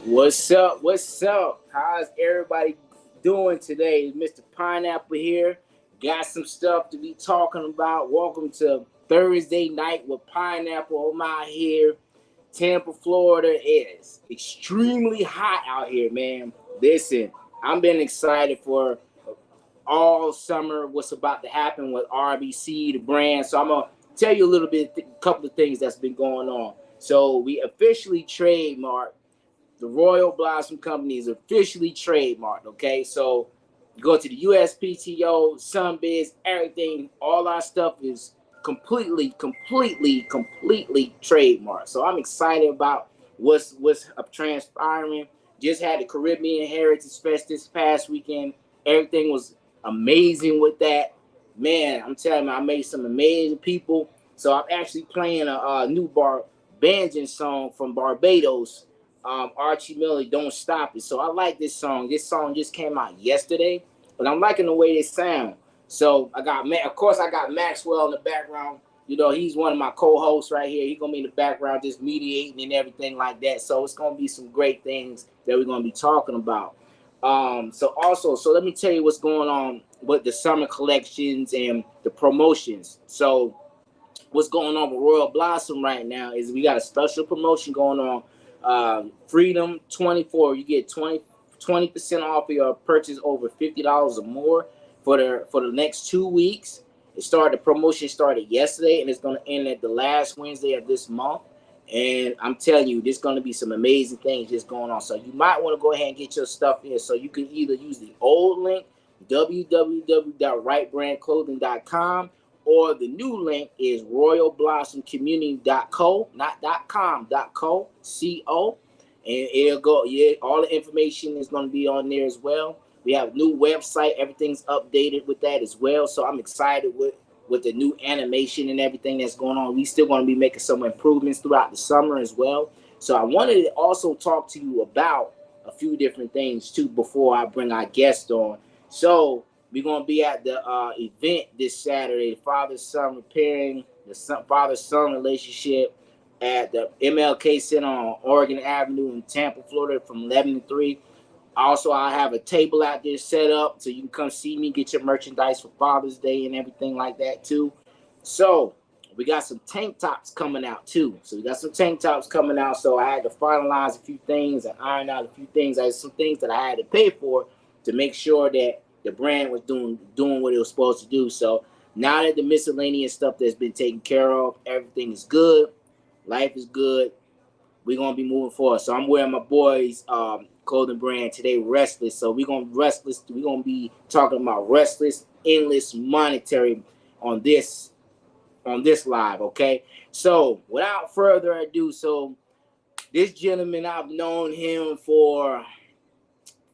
What's up? What's up? How's everybody doing today? Mr. Pineapple here. Got some stuff to be talking about. Welcome to Thursday night with Pineapple. I'm out here. Tampa, Florida is extremely hot out here, man. Listen, I've been excited for all summer what's about to happen with RBC, the brand. So I'm gonna tell you a little bit, a couple of things that's been going on. So we officially trademarked the Royal Blossom Company is officially trademarked. Okay, so go to the USPTO, Sunbiz, everything. All our stuff is completely trademarked. So I'm excited about what's transpiring. Just had the Caribbean Heritage Fest this past weekend. Everything was amazing with that. Man, I'm telling you, I made some amazing people. So I'm actually playing a new banjo song from Barbados, Archie Miller, Don't Stop It. So I like this song. This song just came out yesterday, but I'm liking the way they sound. So of course, I got Maxwell in the background. You know, he's one of my co-hosts right here. He's gonna be in the background just mediating and everything like that. So it's gonna be some great things that we're gonna be talking about. So let me tell you what's going on with the summer collections and the promotions. So what's going on with Royal Blossom right now is we got a special promotion going on. Freedom 24, you get 20% off your purchase over $50 or more for the next 2 weeks. The promotion started yesterday and it's going to end at the last Wednesday of this month. And I'm telling you, there's going to be some amazing things just going on. So you might want to go ahead and get your stuff in. So you can either use the old link, www.rightbrandclothing.com, or the new link is royalblossomcommunity.co, not .com, .co, C-O. And it'll go, yeah, all the information is going to be on there as well. We have a new website. Everything's updated with that as well. So I'm excited with the new animation and everything that's going on. We still going to be making some improvements throughout the summer as well. So I wanted to also talk to you about a few different things too before I bring our guest on. So we're going to be at the event this Saturday, father-son repairing the father-son relationship at the MLK Center on Oregon Avenue in Tampa, Florida from 11 to 3. Also, I have a table out there set up so you can come see me, get your merchandise for Father's Day and everything like that too. So we got some tank tops coming out too. So I had to finalize a few things and iron out a few things. I had some things that I had to pay for to make sure that the brand was doing what it was supposed to do. So now that the miscellaneous stuff that's been taken care of, everything is good. Life is good. We're going to be moving forward. So I'm wearing my boys' clothing brand today, Restless. So we're going to be talking about Restless, Endless Monetary on this live, okay? So without further ado, so this gentleman, I've known him for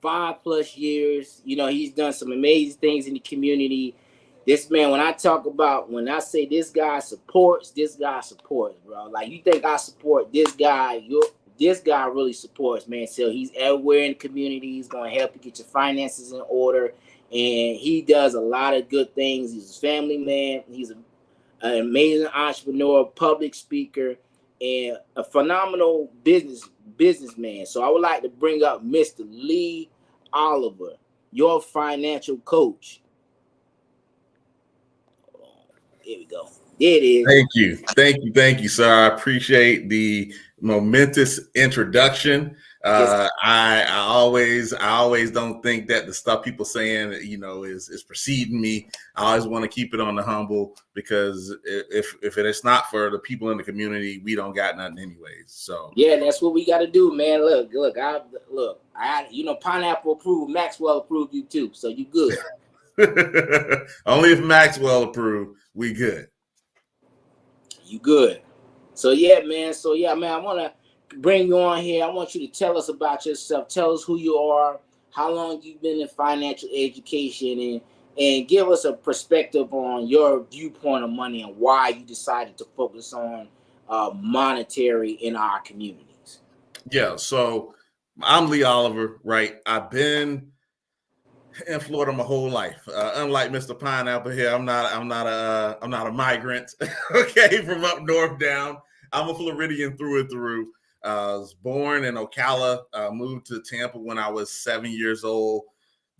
5+ years. You know, he's done some amazing things in the community. This man, when I say this guy supports, bro. Like, you think I support this guy, this guy really supports, man. So he's everywhere in the community. He's going to help you get your finances in order. And he does a lot of good things. He's a family man. He's an amazing entrepreneur, public speaker, and a phenomenal businessman. So I would like to bring up Mr. Lee Oliver, your financial coach. Here we go. There it is. Thank you, sir. I appreciate the momentous introduction. Yes. I always don't think that the stuff people saying, you know, is preceding me. I always want to keep it on the humble, because if it is not for the people in the community, we don't got nothing anyways. So yeah, that's what we got to do, man. Look, you know, Pineapple approved, Maxwell approved you too, so you good. Only if Maxwell approved, we good. You good. So yeah, man. I want to bring you on here. I want you to tell us about yourself. Tell us who you are, how long you've been in financial education, and give us a perspective on your viewpoint of money and why you decided to focus on monetary in our communities. Yeah, so I'm Lee Oliver, right? I've been in Florida my whole life. Unlike Mr. Pineapple here, I'm not a migrant, okay, from up north down. I'm a Floridian through and through. I was born in Ocala, moved to Tampa when I was 7 years old.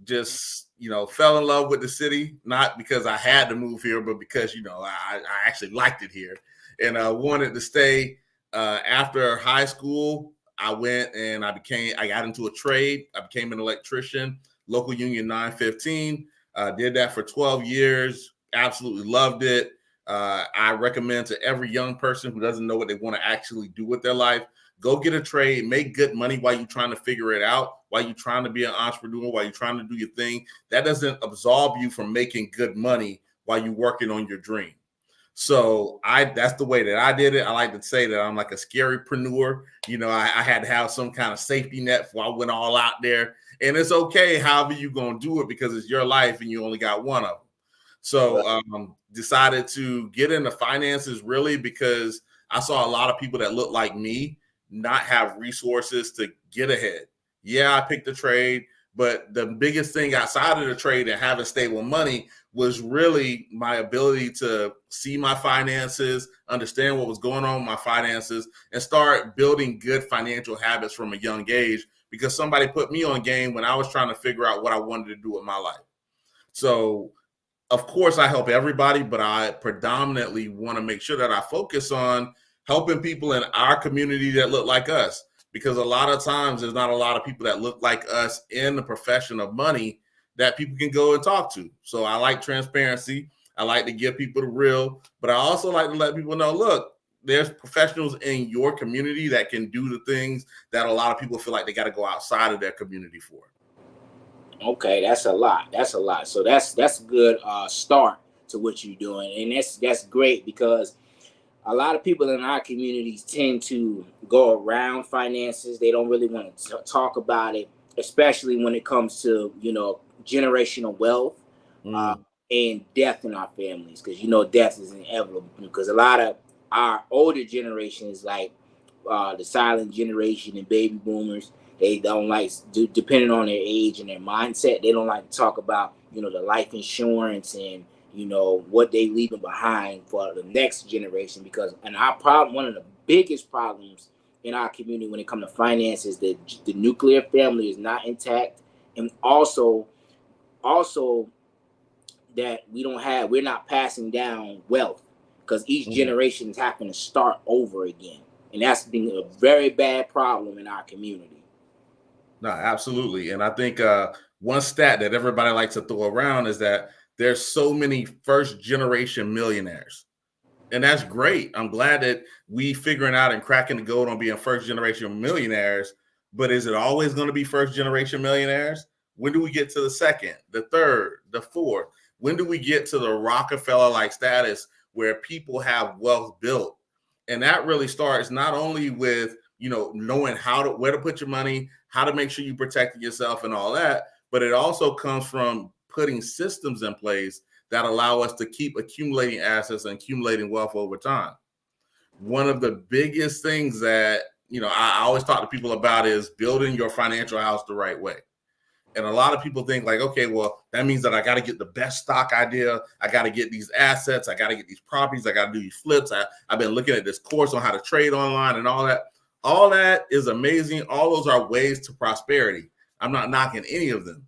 Just, fell in love with the city, not because I had to move here, but because, I actually liked it here and I wanted to stay. After high school, I went and I got into a trade. I became an electrician, local union 915. Did that for 12 years. Absolutely loved it. I recommend to every young person who doesn't know what they want to actually do with their life, go get a trade, make good money while you're trying to figure it out, while you're trying to be an entrepreneur, while you're trying to do your thing. That doesn't absolve you from making good money while you're working on your dream. So that's the way that I did it. I like to say that I'm like a scarypreneur. I had to have some kind of safety net before I went all out there. And it's okay however you're going to do it because it's your life and you only got one of them. So decided to get into finances really because I saw a lot of people that look like me not have resources to get ahead. Yeah, I picked the trade, but the biggest thing outside of the trade and having stable money was really my ability to see my finances, understand what was going on with my finances, and start building good financial habits from a young age because somebody put me on game when I was trying to figure out what I wanted to do with my life. So, of course, I help everybody, but I predominantly want to make sure that I focus on helping people in our community that look like us. Because a lot of times there's not a lot of people that look like us in the profession of money that people can go and talk to. So I like transparency. I like to give people the real, but I also like to let people know, look, there's professionals in your community that can do the things that a lot of people feel like they got to go outside of their community for. Okay, that's a lot. So that's a good start to what you're doing. And that's great because a lot of people in our communities tend to go around finances. They don't really want to talk about it, especially when it comes to, generational wealth and death in our families. Because, death is inevitable. Because a lot of our older generations, like the silent generation and baby boomers, they don't like, depending on their age and their mindset, they don't like to talk about, the life insurance and, what they leaving behind for the next generation. Because, and one of the biggest problems in our community when it comes to finances, that the nuclear family is not intact. And also that we're not passing down wealth because each generation is having to start over again. And that's been a very bad problem in our community. No, absolutely. And I think one stat that everybody likes to throw around is that there's so many first generation millionaires. And that's great. I'm glad that we figuring out and cracking the code on being first generation millionaires. But is it always going to be first generation millionaires? When do we get to the second, the third, the fourth? When do we get to the Rockefeller-like status where people have wealth built? And that really starts not only with, knowing where to put your money, how to make sure you protect yourself and all that, but it also comes from putting systems in place that allow us to keep accumulating assets and accumulating wealth over time. One of the biggest things that, I always talk to people about is building your financial house the right way. And a lot of people think like, okay, well, that means that I got to get the best stock idea. I got to get these assets. I got to get these properties. I got to do these flips. I've been looking at this course on how to trade online and all that. All that is amazing. All those are ways to prosperity. I'm not knocking any of them.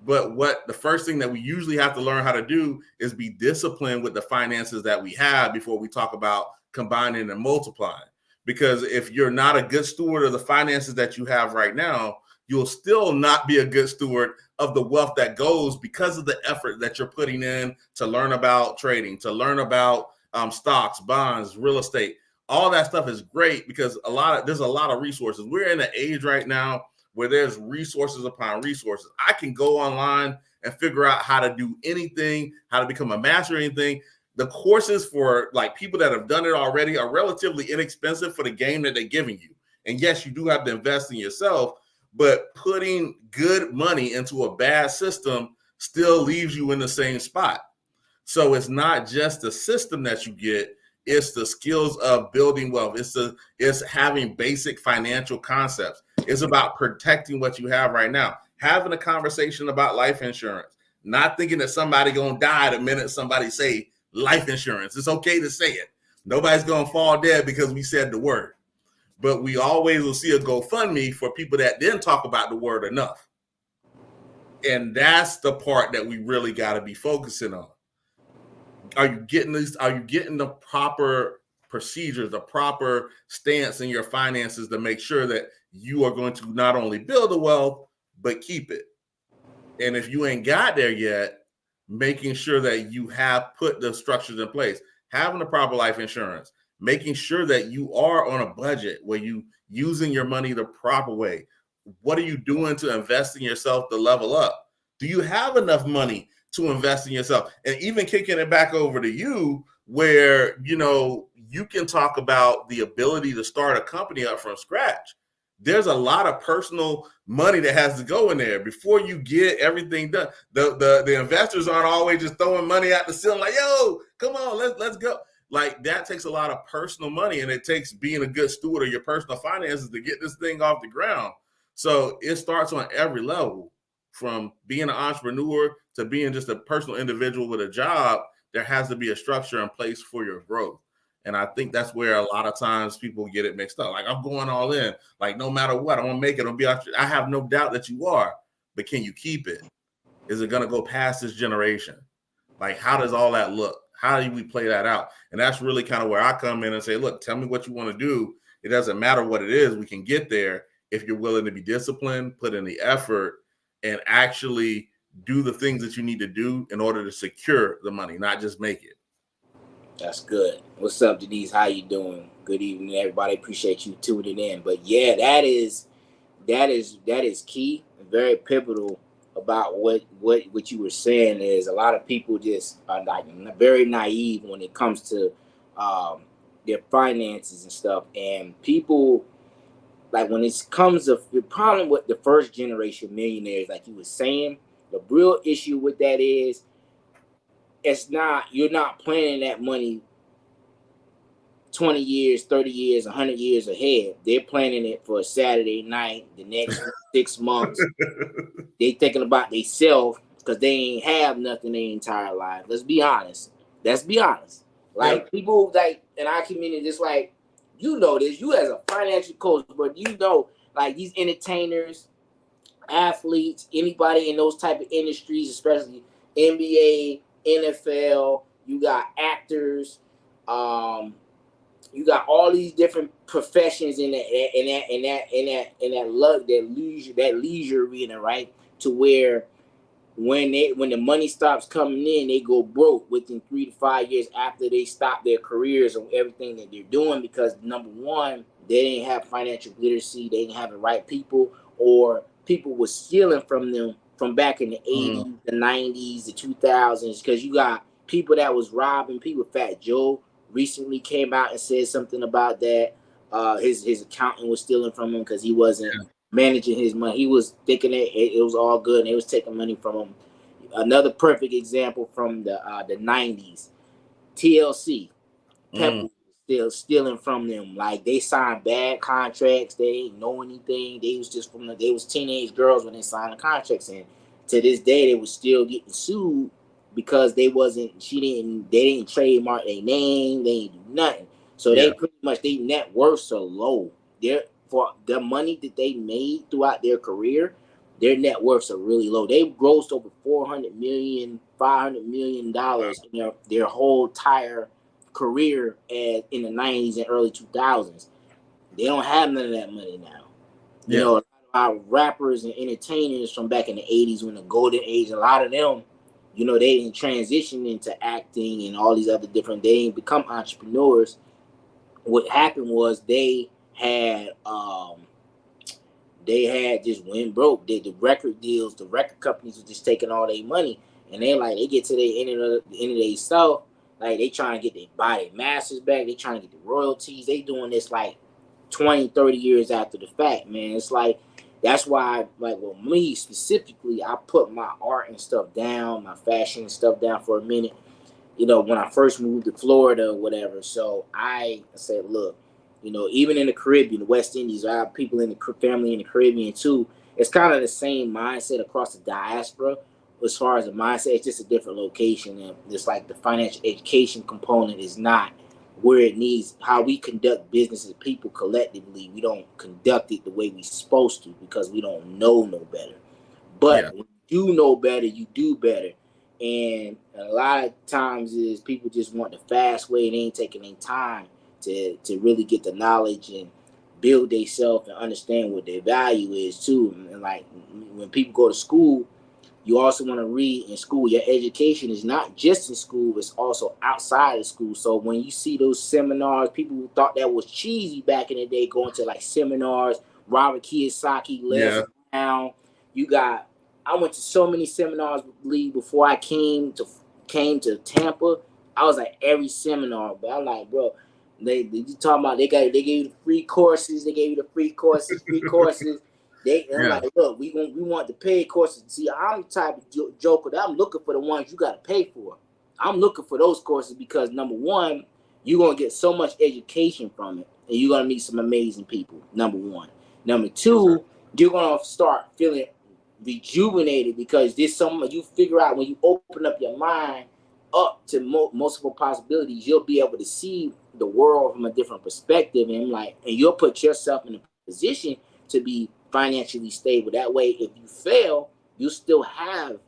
But the first thing that we usually have to learn how to do is be disciplined with the finances that we have before we talk about combining and multiplying. Because if you're not a good steward of the finances that you have right now, you'll still not be a good steward of the wealth that goes because of the effort that you're putting in to learn about trading, to learn about stocks, bonds, real estate. All that stuff is great because there's a lot of resources. We're in an age right now where there's resources upon resources. I can go online and figure out how to do anything, how to become a master of anything. The courses for like people that have done it already are relatively inexpensive for the game that they're giving you. And yes, you do have to invest in yourself, but putting good money into a bad system still leaves you in the same spot. So it's not just the system that you get, it's the skills of building wealth. It's having basic financial concepts. It's about protecting what you have right now. Having a conversation about life insurance, not thinking that somebody gonna die the minute somebody say life insurance. It's okay to say it. Nobody's gonna fall dead because we said the word. but we always will see a GoFundMe for people that didn't talk about the word enough. And that's the part that we really got to be focusing on. Are you getting this? Are you getting the proper procedures, the proper stance in your finances to make sure that you are going to not only build the wealth, but keep it? And if you ain't got there yet, making sure that you have put the structures in place, having the proper life insurance, making sure that you are on a budget where you using your money the proper way. What are you doing to invest in yourself to level up? Do you have enough money to invest in yourself? And even kicking it back over to you, where, you know, you can talk about the ability to start a company up from scratch. There's a lot of personal money that has to go in there before you get everything done. The investors aren't always just throwing money at the ceiling like, yo, come on, let's go. Like, that takes a lot of personal money, and it takes being a good steward of your personal finances to get this thing off the ground. So it starts on every level, from being an entrepreneur to being just a personal individual with a job. There has to be a structure in place for your growth. And I think that's where a lot of times people get it mixed up. Like, I'm going all in. Like, no matter what, I'm going to make it. I have no doubt that you are. But can you keep it? Is it going to go past this generation? Like, how does all that look? How do we play that out? And that's really kind of where I come in and say, look, tell me what you want to do. It doesn't matter what it is. We can get there if you're willing to be disciplined, put in the effort, and actually do the things that you need to do in order to secure the money, not just make it. That's good. What's up, Denise? How you doing? Good evening, everybody. Appreciate you tuning in. But yeah, that is key and very pivotal about what you were saying. Is a lot of people just are like very naive when it comes to their finances and stuff. And people, like, when it comes to the problem with the first generation millionaires, like you were saying, the real issue with that is you're not planning that money 20 years, 30 years, 100 years ahead. They're planning it for a Saturday night, the next 6 months. They thinking about themselves because they ain't have nothing their entire life. Let's be honest. Like, people like in our community, just like, you know this, you as a financial coach, but you know, like, these entertainers, athletes, anybody in those type of industries, especially NBA, NFL, you got actors, you got all these different professions in that leisure arena, right? To where when the money stops coming in, they go broke within 3 to 5 years after they stop their careers or everything that they're doing, because number one, they didn't have financial literacy, they didn't have the right people, or people were stealing from them from back in the 80s, the 90s, the 2000s, because you got people that was robbing people. Fat Joe recently came out and said something about that. His accountant was stealing from him because he wasn't managing his money. He was thinking that it was all good and they was taking money from him. Another perfect example from the 90s, TLC, Pepper still stealing from them. Like, they signed bad contracts. They didn't know anything. They was teenage girls when they signed the contracts, and to this day they was still getting sued because they didn't trademark their name, they didn't do nothing. So they pretty much, their net worths are low. For the money that they made throughout their career, their net worths are really low. They grossed over $400 million, $500 million in their whole entire career in the 90s and early 2000s. They don't have none of that money now. You know, a lot of our rappers and entertainers from back in the 80s, when the golden age, a lot of them, you know, they didn't transition into acting and all these other different, they didn't become entrepreneurs. What happened was they had just went broke. The record deals, the record companies were just taking all their money, and they get to the end of their stuff, like, they trying to buy their masters back, they trying to get the royalties. They doing this like 20, 30 years after the fact, man. It's like, that's why, like, with me specifically, I put my art and stuff down, my fashion and stuff down for a minute, you know, when I first moved to Florida or whatever. So I said, look, you know, even in the Caribbean, the West Indies, I have people in the family in the Caribbean too. It's kind of the same mindset across the diaspora. As far as the mindset, it's just a different location. And it's like the financial education component is not where it needs, how we conduct business as people collectively. We don't conduct it the way we're supposed to because we don't know no better. But when you do know better, you do better. And a lot of times is people just want the fast way and they ain't taking any time to really get the knowledge and build themselves and understand what their value is too. And like when people go to school, you also want to read in school. Your education is not just in school, it's also outside of school. So when you see those seminars, people who thought that was cheesy back in the day, going to like seminars, Robert Kiyosaki, Les Brown. I went to so many seminars before I came to Tampa. I was at every seminar, but I'm like, bro, they talking about they gave you the free courses, free courses. I'm like, look, we want the paid courses. See, I'm the type of joker that I'm looking for the ones you got to pay for. I'm looking for those courses because number one, you're gonna get so much education from it, and you're gonna meet some amazing people. Number one. Number two, you're gonna start feeling rejuvenated because there's something you figure out when you open up your mind up to multiple possibilities. You'll be able to see the world from a different perspective, and you'll put yourself in a position to be financially stable. That way, if you fail, you still have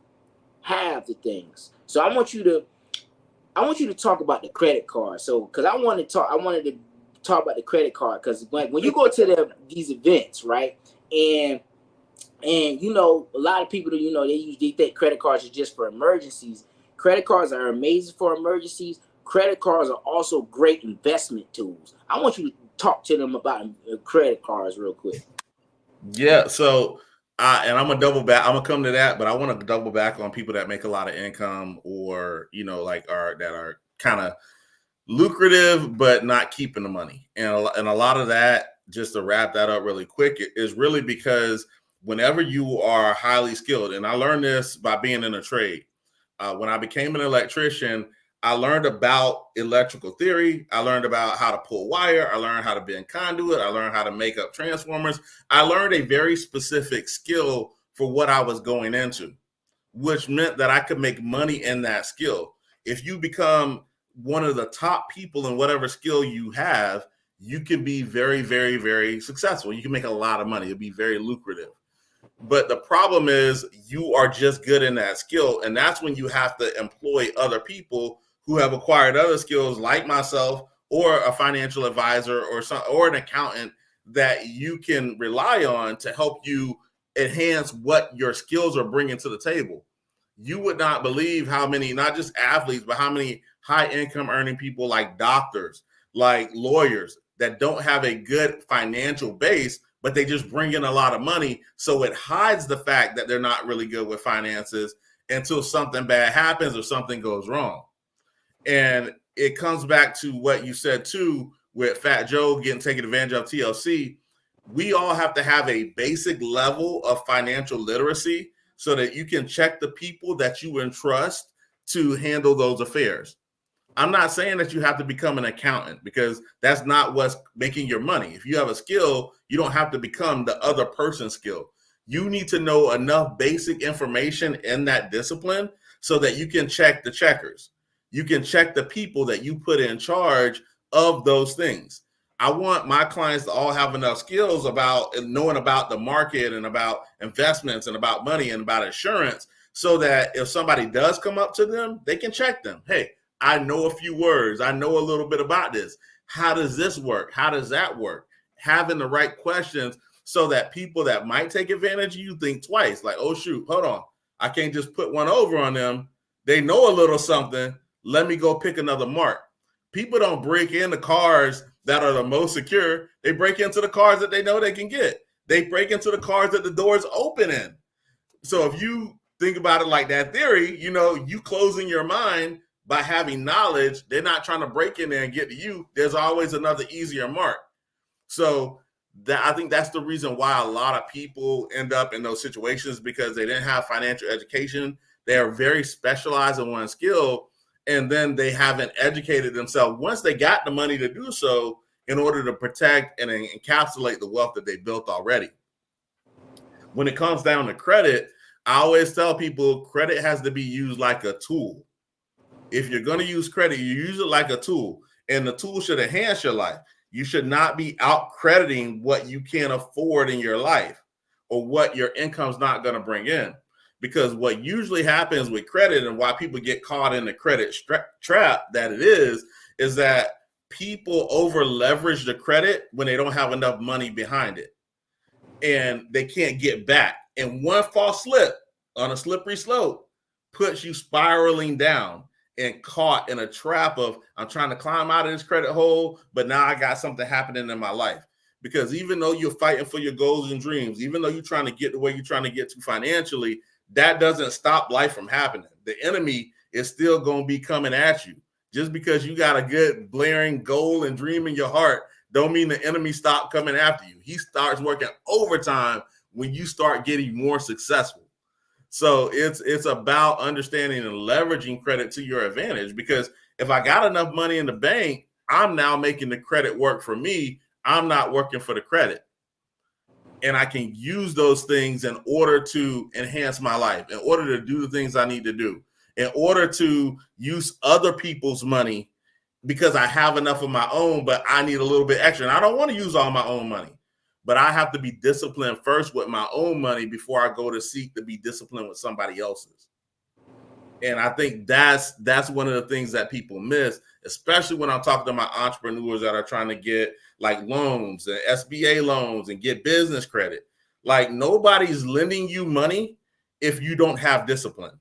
the things. So I want you to talk about the credit card. So because I wanted to talk about the credit card because when you go to these events, right, and you know, a lot of people, you know, they think credit cards are just for emergencies. Credit cards are amazing for emergencies. Credit cards are also great investment tools. I want you to talk to them about credit cards real quick. Yeah, so and I'm gonna double back. I'm gonna come to that, but I want to double back on people that make a lot of income, or you know, like that are kind of lucrative but not keeping the money. And a lot of that, just to wrap that up really quick, is really because whenever you are highly skilled, and I learned this by being in a trade. When I became an electrician, I learned about electrical theory. I learned about how to pull wire. I learned how to bend conduit. I learned how to make up transformers. I learned a very specific skill for what I was going into, which meant that I could make money in that skill. If you become one of the top people in whatever skill you have, you can be very, very, very successful. You can make a lot of money. It'll be very lucrative. But the problem is you are just good in that skill. And that's when you have to employ other people who have acquired other skills like myself, or a financial advisor, or an accountant that you can rely on to help you enhance what your skills are bringing to the table. You would not believe how many, not just athletes, but how many high income earning people like doctors, like lawyers that don't have a good financial base, but they just bring in a lot of money. So it hides the fact that they're not really good with finances until something bad happens or something goes wrong. And it comes back to what you said too, with Fat Joe getting taken advantage of TLC. We all have to have a basic level of financial literacy so that you can check the people that you entrust to handle those affairs. I'm not saying that you have to become an accountant, because that's not what's making your money. If you have a skill, you don't have to become the other person's skill. You need to know enough basic information in that discipline so that you can check the checkers. You can check the people that you put in charge of those things. I want my clients to all have enough skills about knowing about the market and about investments and about money and about insurance, so that if somebody does come up to them, they can check them. Hey, I know a few words. I know a little bit about this. How does this work? How does that work? Having the right questions so that people that might take advantage of you think twice. Like, oh, shoot, hold on. I can't just put one over on them. They know a little something. Let me go pick another mark. People don't break into cars that are the most secure. They break into the cars that they know they can get. They break into the cars that the doors open in. So if you think about it like that theory, you know, you closing your mind by having knowledge, they're not trying to break in there and get to you. There's always another easier mark. So I think that's the reason why a lot of people end up in those situations, because they didn't have financial education. They are very specialized in one skill, and then they haven't educated themselves once they got the money to do so in order to protect and encapsulate the wealth that they built already. When it comes down to credit, I always tell people credit has to be used like a tool. If you're going to use credit, you use it like a tool. And the tool should enhance your life. You should not be out crediting what you can't afford in your life or what your income's not going to bring in. Because what usually happens with credit and why people get caught in the credit trap that it is that people over leverage the credit when they don't have enough money behind it and they can't get back. And one false slip on a slippery slope puts you spiraling down and caught in a trap of, I'm trying to climb out of this credit hole, but now I got something happening in my life. Because even though you're fighting for your goals and dreams, even though you're trying to get to where you're trying to get to financially, that doesn't stop life from happening. The enemy is still going to be coming at you. Just because you got a good blaring goal and dream in your heart, don't mean the enemy stop coming after you. He starts working overtime when you start getting more successful. So it's about understanding and leveraging credit to your advantage, because if I got enough money in the bank, I'm now making the credit work for me. I'm not working for the credit. And I can use those things in order to enhance my life, in order to do the things I need to do, in order to use other people's money because I have enough of my own, but I need a little bit extra. And I don't want to use all my own money, but I have to be disciplined first with my own money before I go to seek to be disciplined with somebody else's. And I think that's one of the things that people miss, especially when I'm talking to my entrepreneurs that are trying to get like loans and SBA loans and get business credit. Like, nobody's lending you money if you don't have discipline.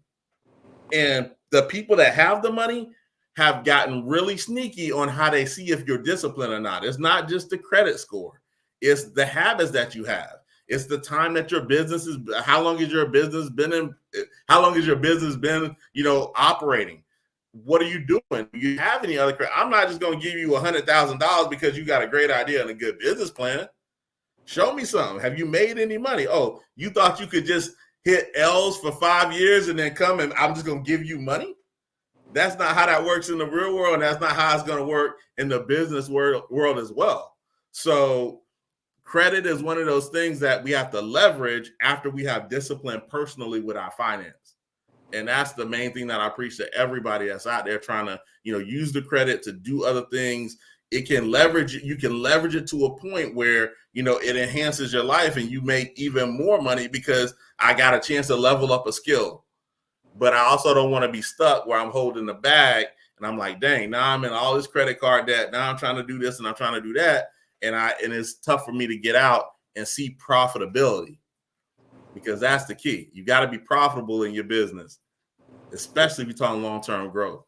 And the people that have the money have gotten really sneaky on how they see if you're disciplined or not. It's not just the credit score. It's the habits that you have. It's the time that your business is. How long has your business been operating? What are you doing? Do you have any other credit? I'm not just going to give you $100,000 because you got a great idea and a good business plan. Show me something. Have you made any money? Oh, you thought you could just hit L's for 5 years and then come and I'm just going to give you money? That's not how that works in the real world. And that's not how it's going to work in the business world as well. So credit is one of those things that we have to leverage after we have discipline personally with our finance. And that's the main thing that I preach to everybody that's out there trying to, use the credit to do other things. It can leverage it. You can leverage it to a point where, it enhances your life and you make even more money because I got a chance to level up a skill. But I also don't want to be stuck where I'm holding the bag and I'm like, dang, now I'm in all this credit card debt. Now I'm trying to do this and I'm trying to do that. And it's tough for me to get out and see profitability, because that's the key. You got to be profitable in your business, especially if you're talking long-term growth.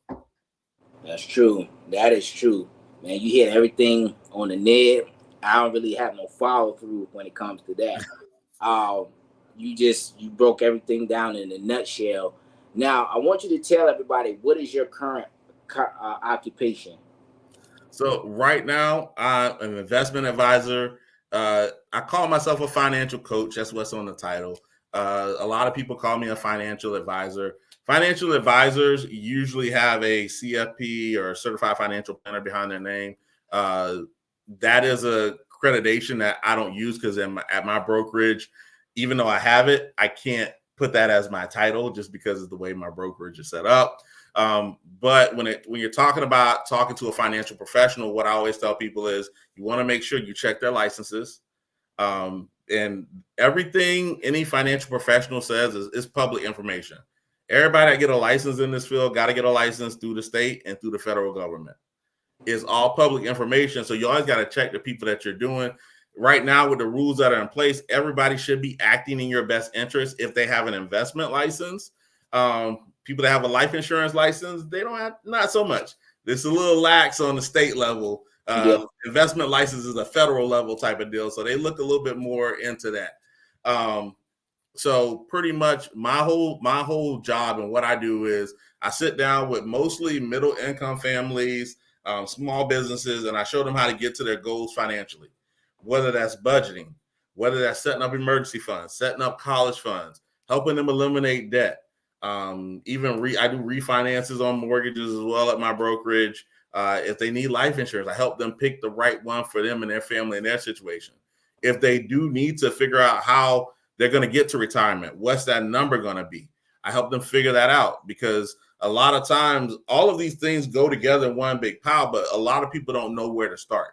That's true. That is true, man. You hit everything on the nail. I don't really have no follow through when it comes to that. You broke everything down in a nutshell. Now, I want you to tell everybody, what is your current occupation? So right now, I'm an investment advisor. I call myself a financial coach. That's what's on the title. A lot of people call me a financial advisor. Financial advisors usually have a CFP or a certified financial planner behind their name. That is a accreditation that I don't use because at my brokerage, even though I have it, I can't put that as my title just because of the way my brokerage is set up. But when you're talking to a financial professional, what I always tell people is you want to make sure you check their licenses. And everything any financial professional says is public information. Everybody that get a license in this field got to get a license through the state and through the federal government. It's all public information. So you always got to check the people that you're doing. Right now, with the rules that are in place, everybody should be acting in your best interest. If they have an investment license, people that have a life insurance license, they don't have, not so much. It's a little lax on the state level. Investment license is a federal level type of deal. So they look a little bit more into that. So pretty much my whole job and what I do is I sit down with mostly middle income families, small businesses, and I show them how to get to their goals financially, whether that's budgeting, whether that's setting up emergency funds, setting up college funds, helping them eliminate debt. I do refinances on mortgages as well at my brokerage. If they need life insurance, I help them pick the right one for them and their family and their situation. If they do need to figure out how they're going to get to retirement, what's that number going to be? I help them figure that out, because a lot of times all of these things go together in one big pile, but a lot of people don't know where to start.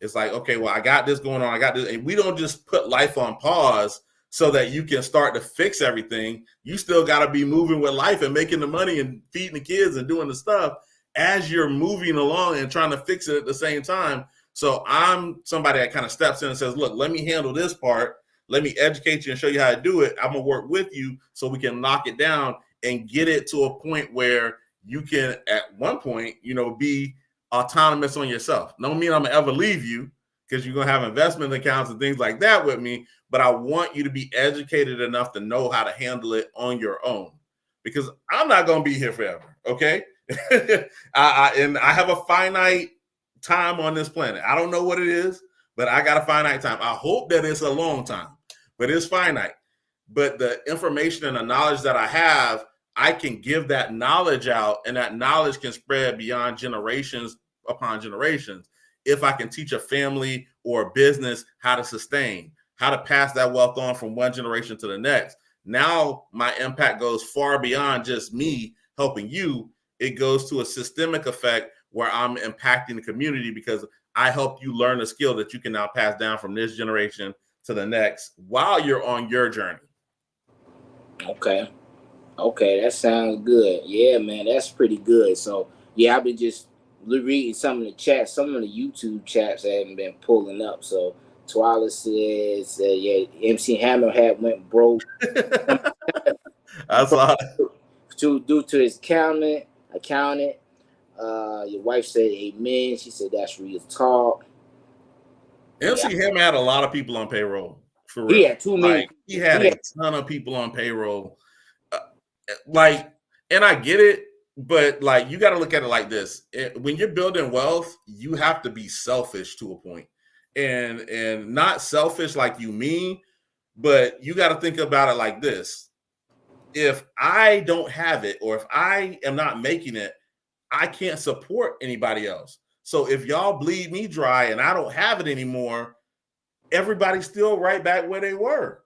It's like, okay, well, I got this going on. I got this. And we don't just put life on pause so that you can start to fix everything. You still got to be moving with life and making the money and feeding the kids and doing the stuff as you're moving along and trying to fix it at the same time. So I'm somebody that kind of steps in and says, look, let me handle this part. Let me educate you and show you how to do it. I'm going to work with you so we can knock it down and get it to a point where you can, at one point, be autonomous on yourself. Don't mean I'm gonna ever leave you, because you're gonna have investment accounts and things like that with me, but I want you to be educated enough to know how to handle it on your own, because I'm not gonna be here forever. Okay. And I have a finite time on this planet. I don't know what it is, but I got a finite time. I hope that it's a long time, but it's finite. But the information and the knowledge that I have, I can give that knowledge out, and that knowledge can spread beyond generations upon generations. If I can teach a family or a business how to sustain, how to pass that wealth on from one generation to the next, now my impact goes far beyond just me helping you. It goes to a systemic effect where I'm impacting the community because I help you learn a skill that you can now pass down from this generation to the next while you're on your journey. Okay, that sounds good. Yeah, man, that's pretty good. So, yeah, I've been just reading some of the chats. Some of the YouTube chats haven't been pulling up. So, Twila says, yeah, MC Hammer had went broke. I saw due to his accountant. Your wife said amen. She said that's real talk. MC Hammer had a lot of people on payroll. For real. He had too many. Like, he had a ton of people on payroll. And I get it, but you got to look at it like this. When you're building wealth, you have to be selfish to a point, and not selfish like you mean, but you got to think about it like this. If I don't have it, or if I am not making it, I can't support anybody else. So if y'all bleed me dry and I don't have it anymore, everybody's still right back where they were.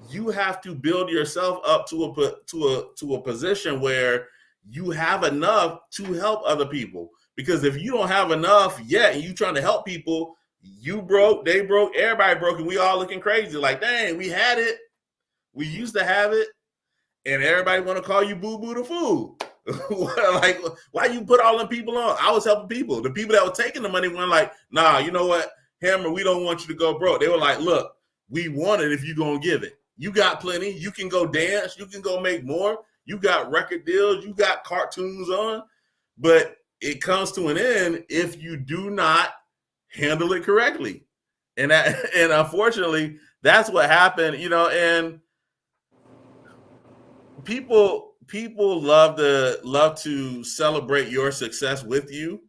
You have to build yourself up to a position where you have enough to help other people. Because if you don't have enough yet and you trying to help people, you broke, they broke, everybody broke, and we all looking crazy. Like, dang, we had it, we used to have it, and everybody want to call you boo boo the fool. Like, why you put all them people on? I was helping people. The people that were taking the money were like, nah, you know what, Hammer, we don't want you to go broke. They were like, look, we want it if you gonna give it. You got plenty. You can go dance. You can go make more. You got record deals. You got cartoons on. But it comes to an end if you do not handle it correctly. And unfortunately, that's what happened, and people love to celebrate your success with you.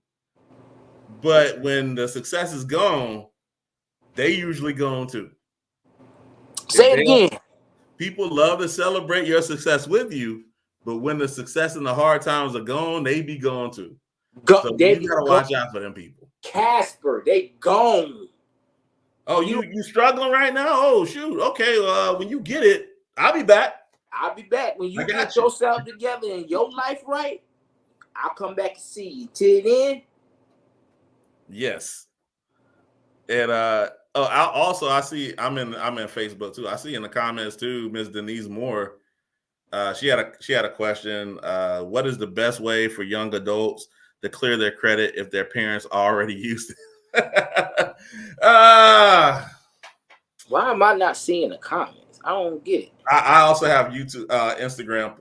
But when the success is gone, they usually gone too. Say it again. People love to celebrate your success with you, but when the success and the hard times are gone, they be gone too. So you gotta watch out for them people. Casper, they gone. Oh, you struggling right now? Oh, shoot. Okay, when you get it, I'll be back. When you get yourself together and your life right, I'll come back and see you. Till then. Yes. And I see I'm in Facebook too. I see in the comments too, Ms. Denise Moore. She had a question. What is the best way for young adults to clear their credit if their parents already used it? Why am I not seeing the comments? I don't get it. I also have YouTube, Instagram,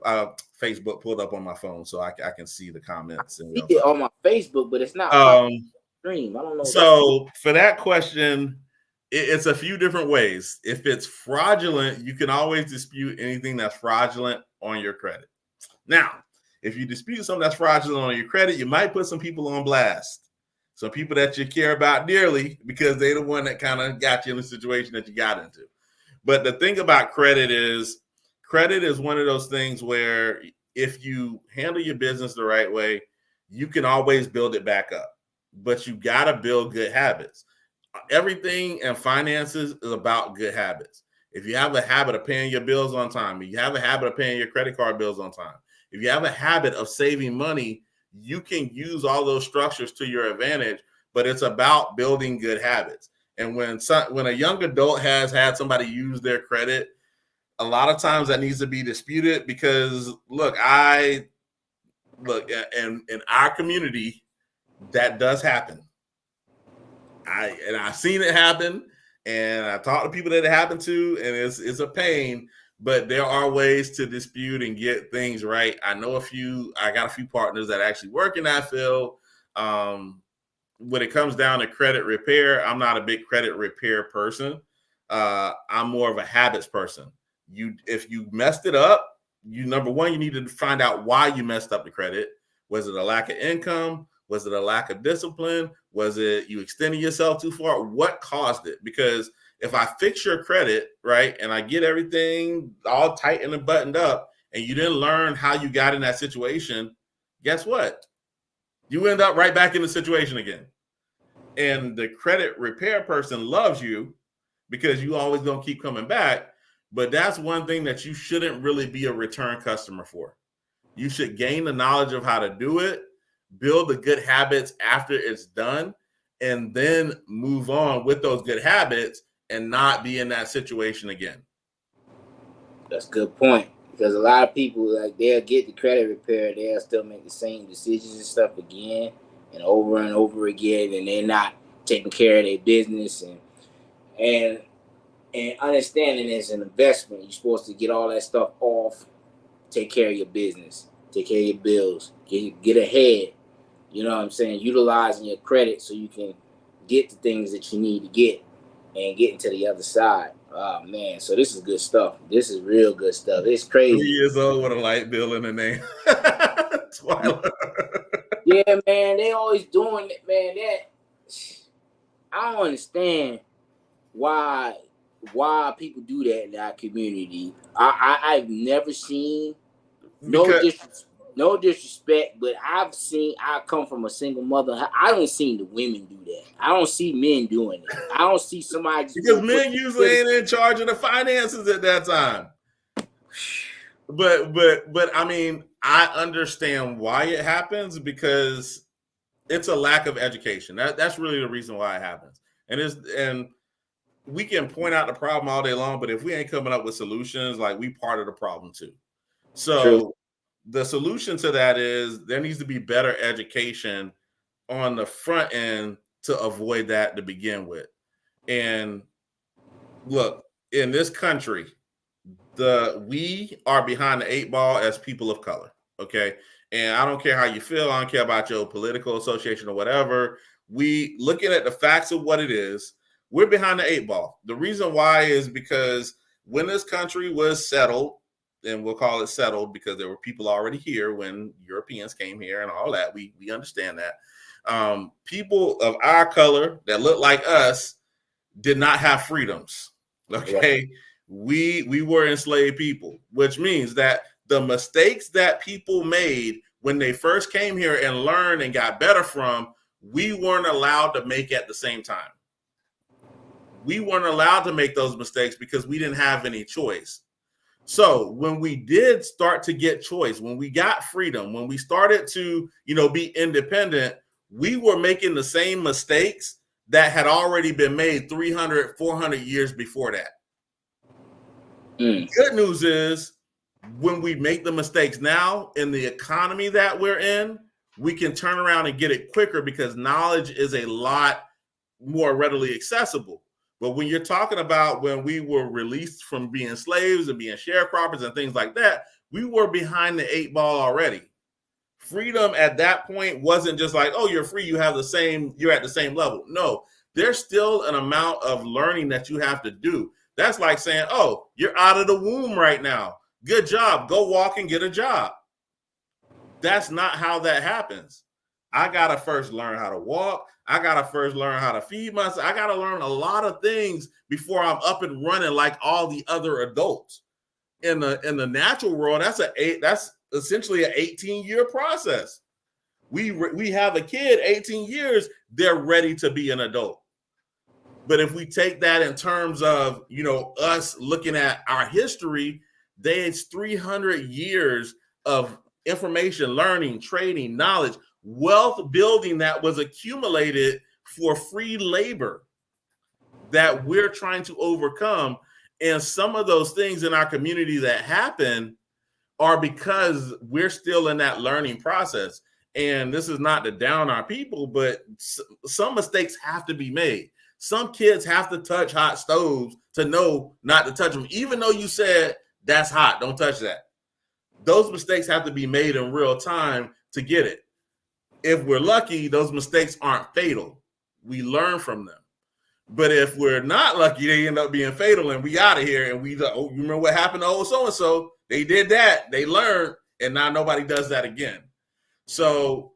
Facebook pulled up on my phone, so I can see the comments. I see it on my Facebook, but it's not stream. I don't know. So for that question, it's a few different ways. If it's fraudulent, you can always dispute anything that's fraudulent on your credit. Now, if you dispute something that's fraudulent on your credit, you might put some people on blast. Some people that you care about dearly because they're the one that kind of got you in the situation that you got into. But the thing about credit is one of those things where if you handle your business the right way, you can always build it back up. But you got to build good habits. Everything in finances is about good habits. If you have a habit of paying your bills on time, if you have a habit of paying your credit card bills on time, if you have a habit of saving money, you can use all those structures to your advantage, but it's about building good habits. And when a young adult has had somebody use their credit, a lot of times that needs to be disputed because look, in our community, that does happen. I've seen it happen, and I talk to people that it happened to, and it's a pain, but there are ways to dispute and get things right. I got a few partners that actually work in that field. When it comes down to credit repair, I'm not a big credit repair person. I'm more of a habits person. If you messed it up, number one, you need to find out why you messed up the credit. Was it a lack of income? Was it a lack of discipline? Was it you extending yourself too far? What caused it? Because if I fix your credit, right, and I get everything all tightened and buttoned up, and you didn't learn how you got in that situation, guess what? You end up right back in the situation again. And the credit repair person loves you because you always gonna keep coming back. But that's one thing that you shouldn't really be a return customer for. You should gain the knowledge of how to do it, build the good habits after it's done, and then move on with those good habits and not be in that situation again. That's a good point, because a lot of people, like, they'll get the credit repair, they'll still make the same decisions and stuff again and over again, and they're not taking care of their business and understanding it's an investment. You're supposed to get all that stuff off, take care of your business, take care of your bills, get ahead. You know what I'm saying? Utilizing your credit so you can get the things that you need to get and get into the other side. Oh, man. So this is good stuff. This is real good stuff. It's crazy. 3 years old with a light bill in the name. Twyla. Yeah, man. They always doing it, man. I don't understand why people do that in our community. I've never seen no disrespect, but I come from a single mother. I don't see the women do that. I don't see men doing it. I don't see somebody because men usually ain't in charge of the finances at that time. But I mean, I understand why it happens because it's a lack of education. That's really the reason why it happens. And we can point out the problem all day long, but if we ain't coming up with solutions, like, we part of the problem too. So True. The solution to that is there needs to be better education on the front end to avoid that to begin with. And look, in this country, we are behind the 8 ball as people of color. Okay. And I don't care how you feel. I don't care about your political association or whatever. We looking at the facts of what it is. We're behind the 8 ball. The reason why is because when this country was settled, and we'll call it settled because there were people already here when Europeans came here and all that. We understand that. People of our color that look like us did not have freedoms. Okay. Right. We were enslaved people, which means that the mistakes that people made when they first came here and learned and got better from, we weren't allowed to make at the same time. We weren't allowed to make those mistakes because we didn't have any choice. So when we did start to get choice, when we got freedom, when we started to, be independent, we were making the same mistakes that had already been made 300, 400 years before that. Good news is when we make the mistakes now in the economy that we're in, we can turn around and get it quicker because knowledge is a lot more readily accessible. But when you're talking about when we were released from being slaves and being sharecroppers and things like that, we were behind the 8 ball already. Freedom at that point wasn't just like, oh, you're free, you're at the same level. No, there's still an amount of learning that you have to do. That's like saying, oh, you're out of the womb right now. Good job. Go walk and get a job. That's not how that happens. I got to first learn how to walk. I got to first learn how to feed myself. I got to learn a lot of things before I'm up and running like all the other adults. In the natural world, that's essentially an 18-year process. We have a kid, 18 years, they're ready to be an adult. But if we take that in terms of, us looking at our history, there's 300 years of information, learning, trading, knowledge, wealth building that was accumulated for free labor that we're trying to overcome. And some of those things in our community that happen are because we're still in that learning process. And this is not to down our people, but some mistakes have to be made. Some kids have to touch hot stoves to know not to touch them, even though you said that's hot, don't touch that. Those mistakes have to be made in real time to get it. If we're lucky, those mistakes aren't fatal. We learn from them. But if we're not lucky, they end up being fatal and we out of here. And we, oh, you remember what happened to old so-and-so? They did that. They learned, and now nobody does that again. So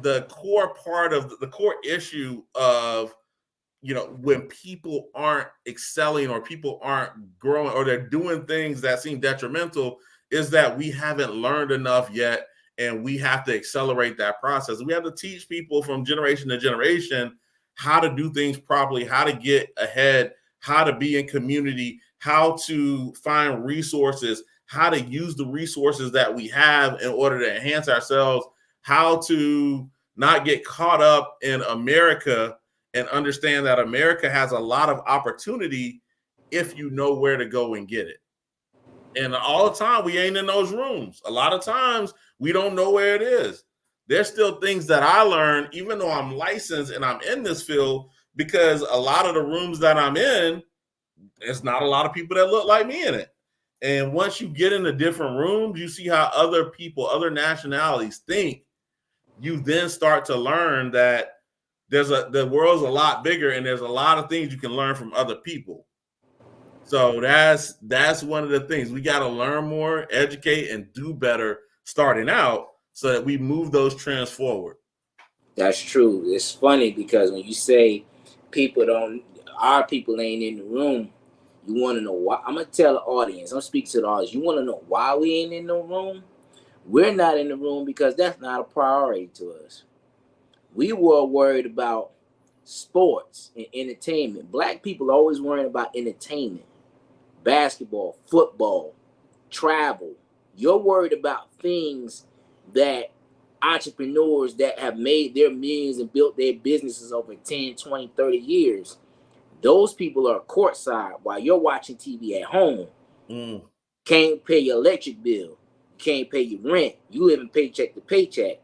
the core part of the core issue of, when people aren't excelling or people aren't growing or they're doing things that seem detrimental is that we haven't learned enough yet, and we have to accelerate that process. We have to teach people from generation to generation how to do things properly, how to get ahead, how to be in community, how to find resources, how to use the resources that we have in order to enhance ourselves, how to not get caught up in America and understand that America has a lot of opportunity if you know where to go and get it. And all the time, we ain't in those rooms. A lot of times, we don't know where it is. There's still things that I learned, even though I'm licensed and I'm in this field, because a lot of the rooms that I'm in, there's not a lot of people that look like me in it. And once you get into different rooms, you see how other people, other nationalities think. You then start to learn that the world's a lot bigger and there's a lot of things you can learn from other people. So that's one of the things. We got to learn more, educate, and do better starting out so that we move those trends forward. That's true. It's funny because when you say our people ain't in the room, you want to know why. I'm going to tell the audience, I'm speaking to the audience, you want to know why we ain't in the room? We're not in the room because that's not a priority to us. We were worried about sports and entertainment. Black people are always worrying about entertainment, basketball, football, travel. You're worried about things that entrepreneurs that have made their millions and built their businesses over 10, 20, 30 years. Those people are courtside while you're watching TV at home. Can't pay your electric bill. Can't pay your rent. You living paycheck to paycheck.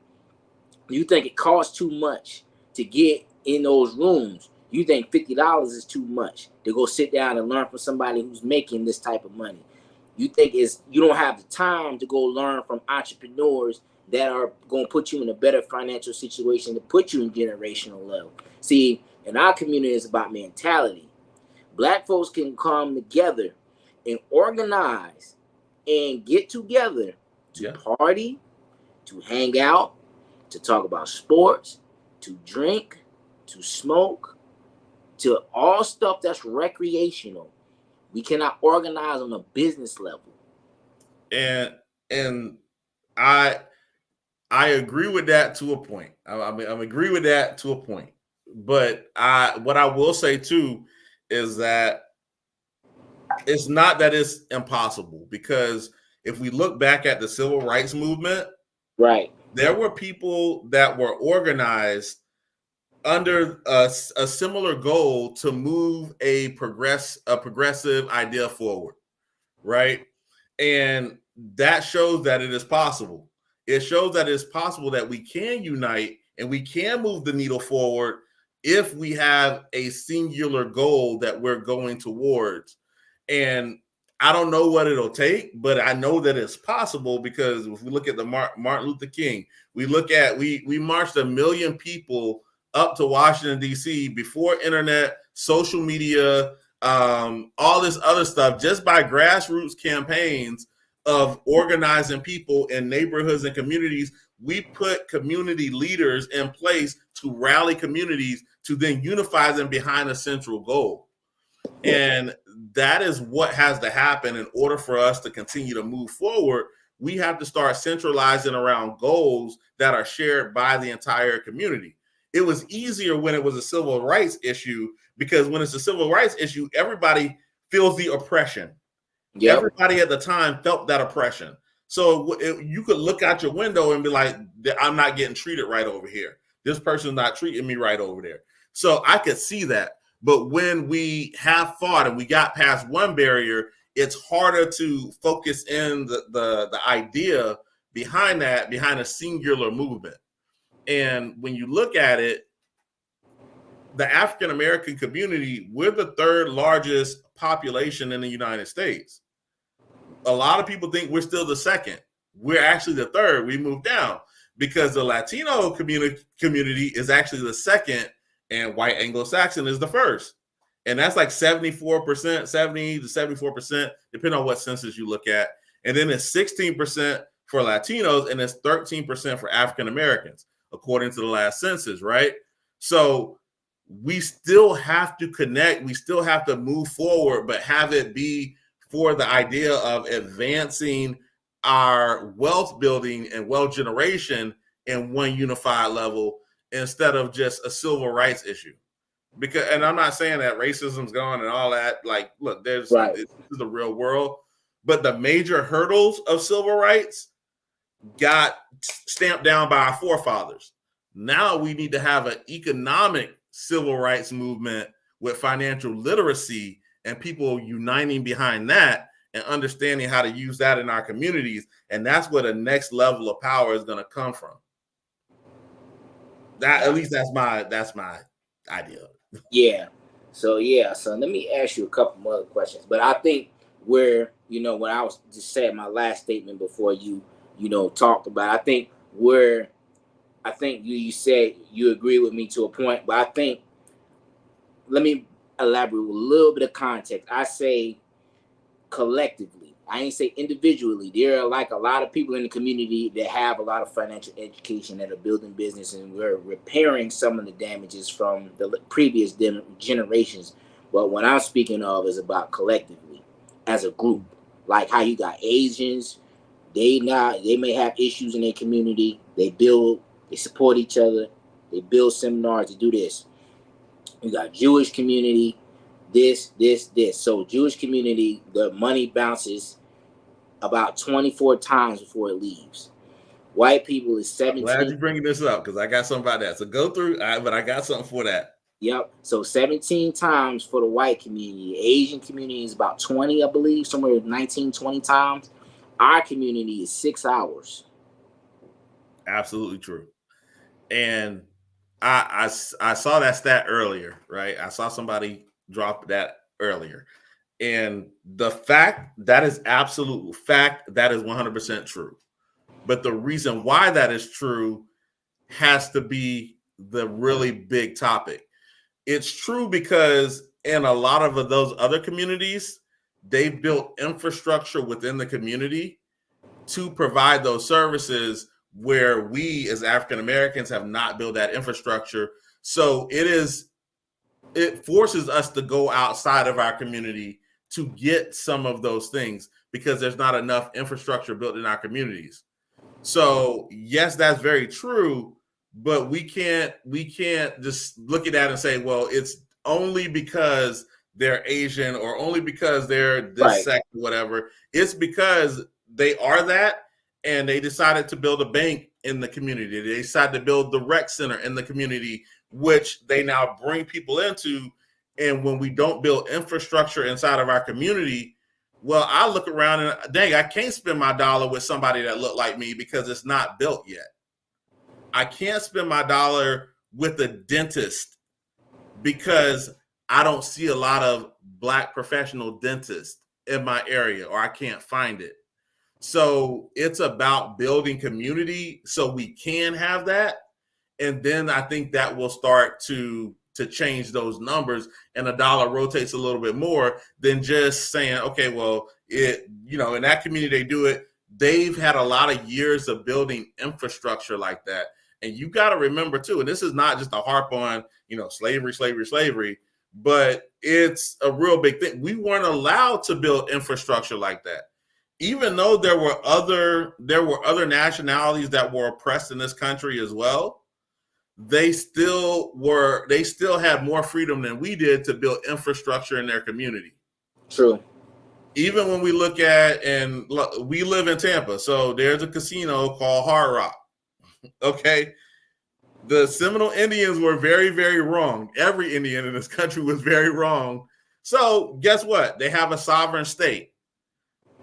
You think it costs too much to get in those rooms. You think $50 is too much to go sit down and learn from somebody who's making this type of money. You think you don't have the time to go learn from entrepreneurs that are going to put you in a better financial situation to put you in generational level. See, in our community, it's about mentality. Black folks can come together and organize and get together to party, to hang out, to talk about sports, to drink, to smoke, to all stuff that's recreational. We cannot organize on a business level. And I agree with that to a point. I agree with that to a point. But what I will say too is that it's not that it's impossible, because if we look back at the civil rights movement, right, there were people that were organized under a similar goal to move a progressive idea forward, right? And that shows that it is possible. It shows that it's possible that we can unite and we can move the needle forward if we have a singular goal that we're going towards. And I don't know what it'll take, but I know that it's possible, because if we look at the Martin Luther King, we marched 1 million people up to Washington, D.C. before internet, social media, all this other stuff, just by grassroots campaigns of organizing people in neighborhoods and communities. We put community leaders in place to rally communities to then unify them behind a central goal. And that is what has to happen in order for us to continue to move forward. We have to start centralizing around goals that are shared by the entire community. It was easier when it was a civil rights issue, because when it's a civil rights issue, everybody feels the oppression. Yep. Everybody at the time felt that oppression. So you could look out your window and be like, I'm not getting treated right over here. This person's not treating me right over there. So I could see that. But when we have fought and we got past one barrier, it's harder to focus in the idea behind that, behind a singular movement. And when you look at it, the African American community, we're the third largest population in the United States. A lot of people think we're still the second. We're actually the third. We moved down because the Latino community is actually the second, and white Anglo-Saxon is the first. And that's like 74%, 70 to 74%, depending on what census you look at. And then it's 16% for Latinos, and it's 13% for African Americans, according to the last census, right? So we still have to connect. We still have to move forward, but have it be for the idea of advancing our wealth building and wealth generation in one unified level instead of just a civil rights issue. Because, and I'm not saying that racism's gone and all that. Like, look, this is the real world, but the major hurdles of civil rights got stamped down by our forefathers. Now we need to have an economic civil rights movement with financial literacy and people uniting behind that and understanding how to use that in our communities. And that's where the next level of power is going to come from. That, at least that's my idea. Yeah. So let me ask you a couple more other questions. But I think where, when I was just saying my last statement before you talked about, I think you said you agree with me to a point, but I think, let me elaborate with a little bit of context. I say collectively. I ain't say individually. There are like a lot of people in the community that have a lot of financial education that are building business, and we're repairing some of the damages from the previous generations. But what I'm speaking of is about collectively as a group, like how you got Asians. They may have issues in their community. They support each other. They build seminars to do this. You got Jewish community, this. So Jewish community, the money bounces about 24 times before it leaves. White people is 17. Glad you're bringing this up because I got something about that. So go through, but I got something for that. Yep. So 17 times for the white community. The Asian community is about 20, I believe, somewhere 19, 20 times. Our community is 6 hours. Absolutely true. And I saw that stat earlier, right? I saw somebody drop that earlier. And the fact that is absolute fact, that is 100% true. But the reason why that is true has to be the really big topic. It's true because in a lot of those other communities, they've built infrastructure within the community to provide those services where we as African Americans have not built that infrastructure. So it forces us to go outside of our community to get some of those things because there's not enough infrastructure built in our communities. So yes, that's very true, but we can't just look at that and say, well, it's only because they're Asian or only because they're this sect or whatever. It's because they are that, and they decided to build a bank in the community. They decided to build the rec center in the community, which they now bring people into. And when we don't build infrastructure inside of our community, well, I look around and dang, I can't spend my dollar with somebody that look like me because it's not built yet. I can't spend my dollar with a dentist because I don't see a lot of Black professional dentists in my area, or I can't find it. So it's about building community so we can have that. And then I think that will start to change those numbers, and a dollar rotates a little bit more than just saying, okay, well, in that community, they do it. They've had a lot of years of building infrastructure like that. And you got to remember too, and this is not just a harp on, slavery, but it's a real big thing. We weren't allowed to build infrastructure like that. Even though there were other nationalities that were oppressed in this country as well, they still had more freedom than we did to build infrastructure in their community. True. even when we look at, and look, we live in Tampa, so there's a casino called Hard Rock. Okay. The Seminole Indians were very, very wrong. Every Indian in this country was very wrong. So guess what? They have a sovereign state.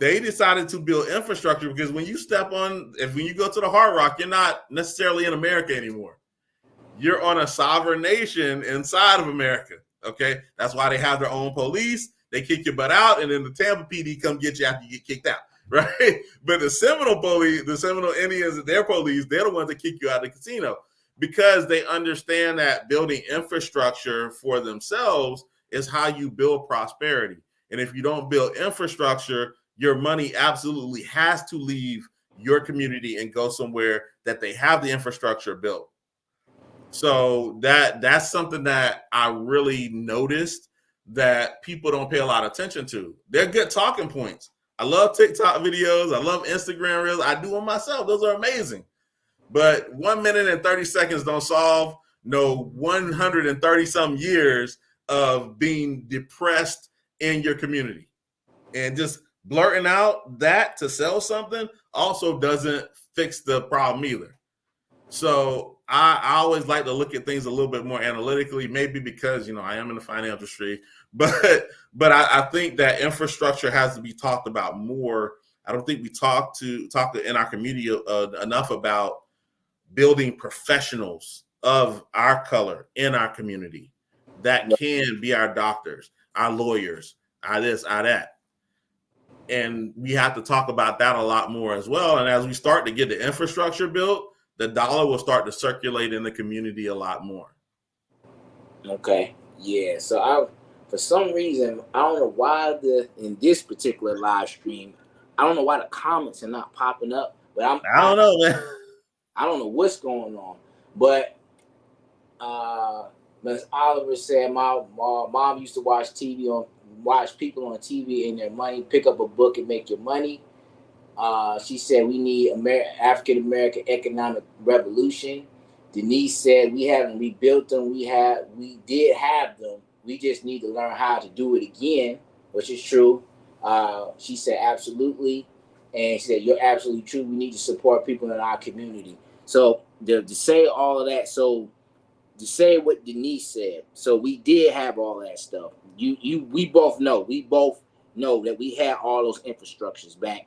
They decided to build infrastructure because when you step on, when you go to the Hard Rock, you're not necessarily in America anymore. You're on a sovereign nation inside of America. Okay. That's why they have their own police. They kick your butt out, and then the Tampa PD come get you after you get kicked out. Right. But the Seminole police, the Seminole Indians, their police, they're the ones that kick you out of the casino because they understand that building infrastructure for themselves is how you build prosperity. And if you don't build infrastructure, your money absolutely has to leave your community and go somewhere that they have the infrastructure built. So that's something that I really noticed that people don't pay a lot of attention to. They're good talking points. I love TikTok videos. I love Instagram reels. I do them myself. Those are amazing. But 1 minute and 30 seconds don't solve no 130 some years of being depressed in your community. And just blurting out that to sell something also doesn't fix the problem either. So I always like to look at things a little bit more analytically, maybe because, I am in the finance industry, but I think that infrastructure has to be talked about more. I don't think we talk in our community enough about building professionals of our color in our community that can be our doctors, our lawyers, our this, our that. And we have to talk about that a lot more as well. And as we start to get the infrastructure built, the dollar will start to circulate in the community a lot more. Okay. Yeah. So for some reason, I don't know why in this particular live stream, I don't know why the comments are not popping up, but I don't know, man. I don't know what's going on, but as Oliver said, my mom used to watch people on TV and their money, pick up a book and make your money. She said we need African American economic revolution. Denise said we haven't rebuilt them. We did have them. We just need to learn how to do it again, which is true. She said absolutely, and she said you're absolutely true. We need to support people in our community. So to say all of that, so to say what Denise said, so we did have all that stuff. We both know that we had all those infrastructures back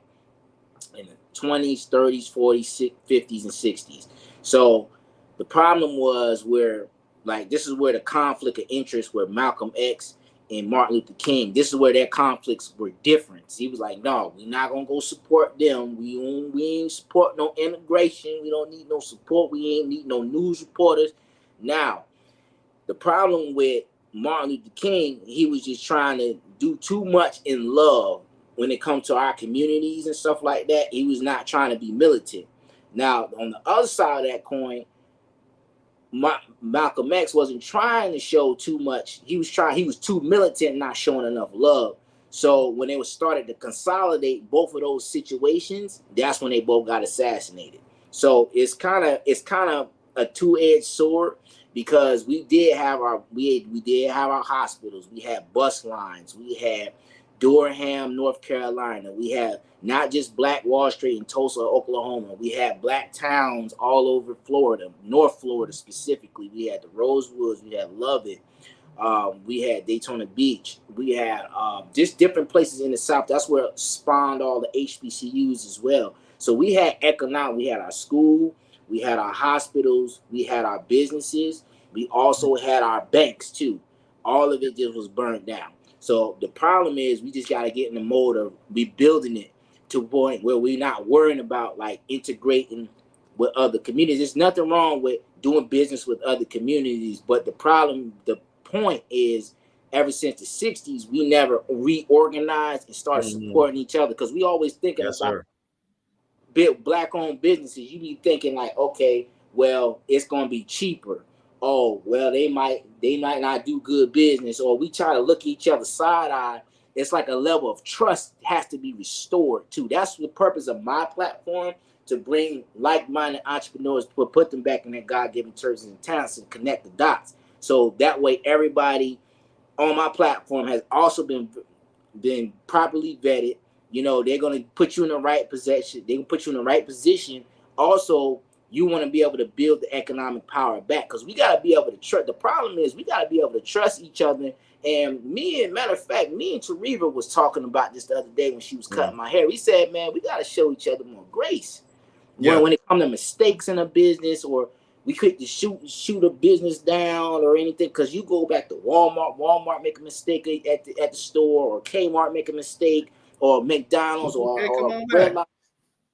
in the 20s, 30s, 40s, 50s, and 60s. So the problem was this is where the conflict of interest where Malcolm X and Martin Luther King, this is where their conflicts were different. He was like, no, we're not going to go support them. We ain't support no integration. We don't need no support. We ain't need no news reporters. Now, the problem with Martin Luther King, he was just trying to do too much in love when it comes to our communities and stuff like that. He was not trying to be militant. Now, on the other side of that coin, Malcolm X wasn't trying to show too much. He was too militant, not showing enough love. So when they started to consolidate both of those situations, that's when they both got assassinated. So it's kind of a two-edged sword because we did have our hospitals, we had bus lines, we had Durham, North Carolina. We have not just Black Wall Street in Tulsa, Oklahoma. We had Black towns all over Florida, North Florida specifically. We had the Rosewoods. We had Lovett. We had Daytona Beach. We had just different places in the South. That's where it spawned all the HBCUs as well. So we had economic. We had our school. We had our hospitals. We had our businesses. We also had our banks too. All of it just was burned down. So the problem is we just got to get in the mode of rebuilding it to a point where we're not worrying about integrating with other communities. There's nothing wrong with doing business with other communities, but the point is ever since the 60s, we never reorganized and started supporting each other because we always thinking about big Black-owned businesses. You be thinking okay, well, it's going to be cheaper. Oh, well, they might not do good business, or we try to look at each other side-eye. It's like a level of trust has to be restored too. That's the purpose of my platform, to bring like-minded entrepreneurs, put them back in their God-given turns and talents and connect the dots. So that way everybody on my platform has also been been properly vetted. You know, they're gonna put you in the right position. They can put you in the right position. Also, you want to be able to build the economic power back, because we got to be able to trust. The problem is we got to be able to trust each other. And matter of fact, me and Teresa was talking about this the other day when she was cutting my hair. We said, man, we got to show each other more grace when it comes to mistakes in a business, or we could just shoot a business down or anything. Because you go back to Walmart make a mistake at the store, or Kmart make a mistake, or McDonald's, or Red Lobster,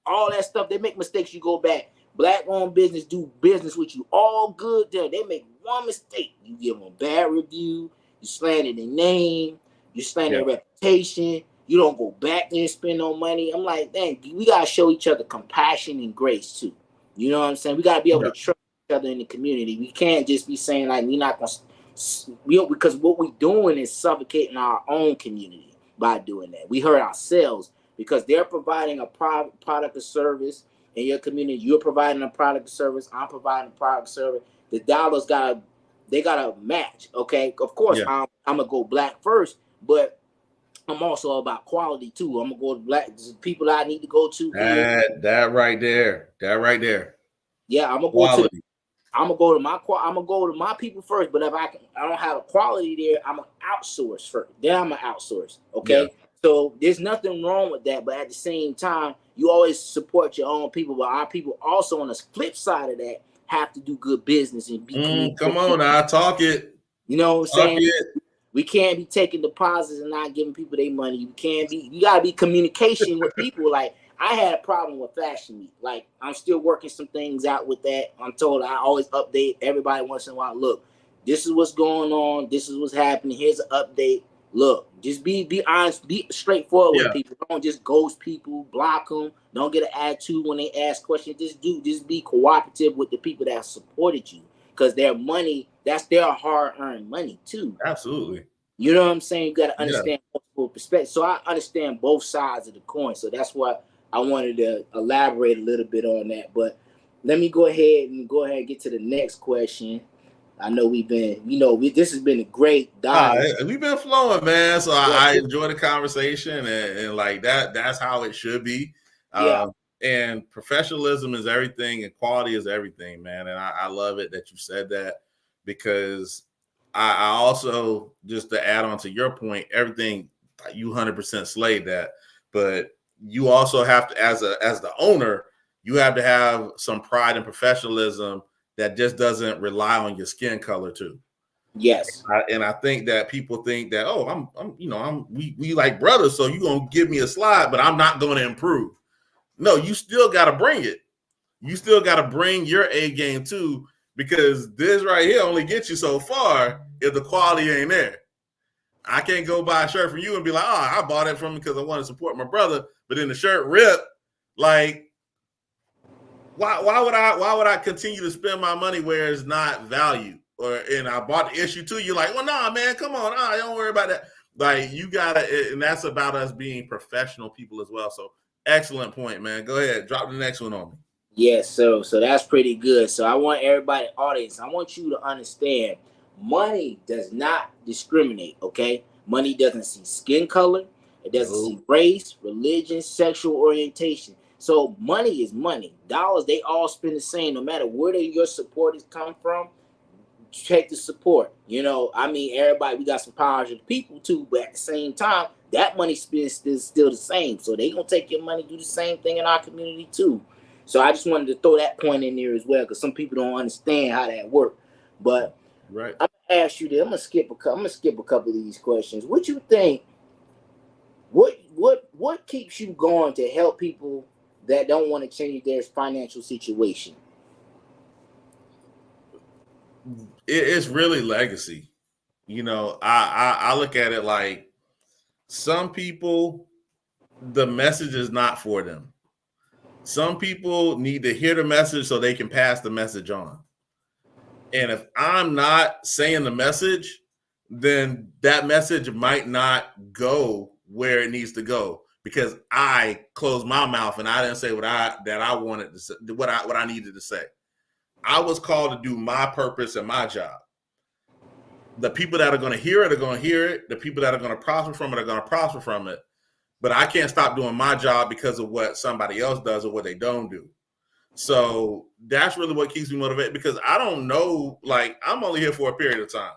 all that stuff. They make mistakes. You go back. Black-owned business do business with you all good there. They make one mistake, you give them a bad review, you slander their name, you slander their reputation, you don't go back there and spend no money. I'm like, dang, we got to show each other compassion and grace too. You know what I'm saying? We got to be able to trust each other in the community. We can't just be saying like, we're not going to, because what we're doing is suffocating our own community by doing that. We hurt ourselves because they're providing a product or service in your community. You're providing a product or service. I'm providing a product or service. The dollars gotta match. Okay, of course, I'm gonna go black first, but I'm also about quality too. I'm gonna go to black people I need to go to. That right there. Yeah, I'm gonna go to. I'm gonna go to my people first. But if I don't have a quality there, I'm gonna outsource first. Then I'm gonna outsource. Okay. Yeah. So there's nothing wrong with that, but at the same time, you always support your own people. But our people also, on the flip side of that, have to do good business and be. Come on, now talk it. You know what I'm saying? We can't be taking deposits and not giving people their money. You gotta be communication with people. Like, I had a problem with Fashion Week. Like, I'm still working some things out with that. I'm told I always update everybody once in a while. Look, this is what's going on. This is what's happening. Here's an update. Look, just be honest, be straightforward with people. Don't just ghost people, block them. Don't get an attitude when they ask questions. Just be cooperative with the people that supported you, because their money, that's their hard-earned money too. Absolutely. You know what I'm saying? You got to understand multiple perspectives. So I understand both sides of the coin. So that's why I wanted to elaborate a little bit on that. But let me go ahead and get to the next question. I know this has been a great dialogue. We've been flowing, man. So I enjoy the conversation, and like that's how it should be. And professionalism is everything, and quality is everything, man. And I love it that you said that, because I also, just to add on to your point, everything you 100% slayed that, but you also have to, as the owner, you have to have some pride and professionalism that just doesn't rely on your skin color too. Yes. And I think that people think that, we like brothers, so you're going to give me a slide, but I'm not going to improve. No, you still got to bring it. You still got to bring your A game too, because this right here only gets you so far if the quality ain't there. I can't go buy a shirt from you and be like, I bought it from you because I want to support my brother, but then the shirt ripped. Like, why would I continue to spend my money where it's not valued? And I bought the issue too. You're like, well, nah, man, come on, don't worry about that. Like, you gotta, and that's about us being professional people as well. So excellent point, man. Go ahead, drop the next one on me. Yes, so that's pretty good. So I want everybody, audience, I want you to understand, money does not discriminate. Okay, money doesn't see skin color. It doesn't see race, religion, sexual orientation. So money is money. Dollars, they all spend the same, no matter where your supporters come from. Check the support. Everybody, we got some powers of the people too, but at the same time, that money spends is still the same. So they gonna take your money, do the same thing in our community too. So I just wanted to throw that point in there as well, because some people don't understand how that works. But right, I'm gonna ask you this. I'm gonna skip a couple of these questions. What you think? What keeps you going to help people that don't want to change their financial situation? It's really legacy. I look at it like, some people, the message is not for them. Some people need to hear the message so they can pass the message on. And if I'm not saying the message, then that message might not go where it needs to go, because I closed my mouth and I didn't say what I wanted to say, what I needed to say. I was called to do my purpose and my job. The people that are going to hear it are going to hear it. The people that are going to prosper from it are going to prosper from it. But I can't stop doing my job because of what somebody else does or what they don't do. So that's really what keeps me motivated, because I don't know, like, I'm only here for a period of time.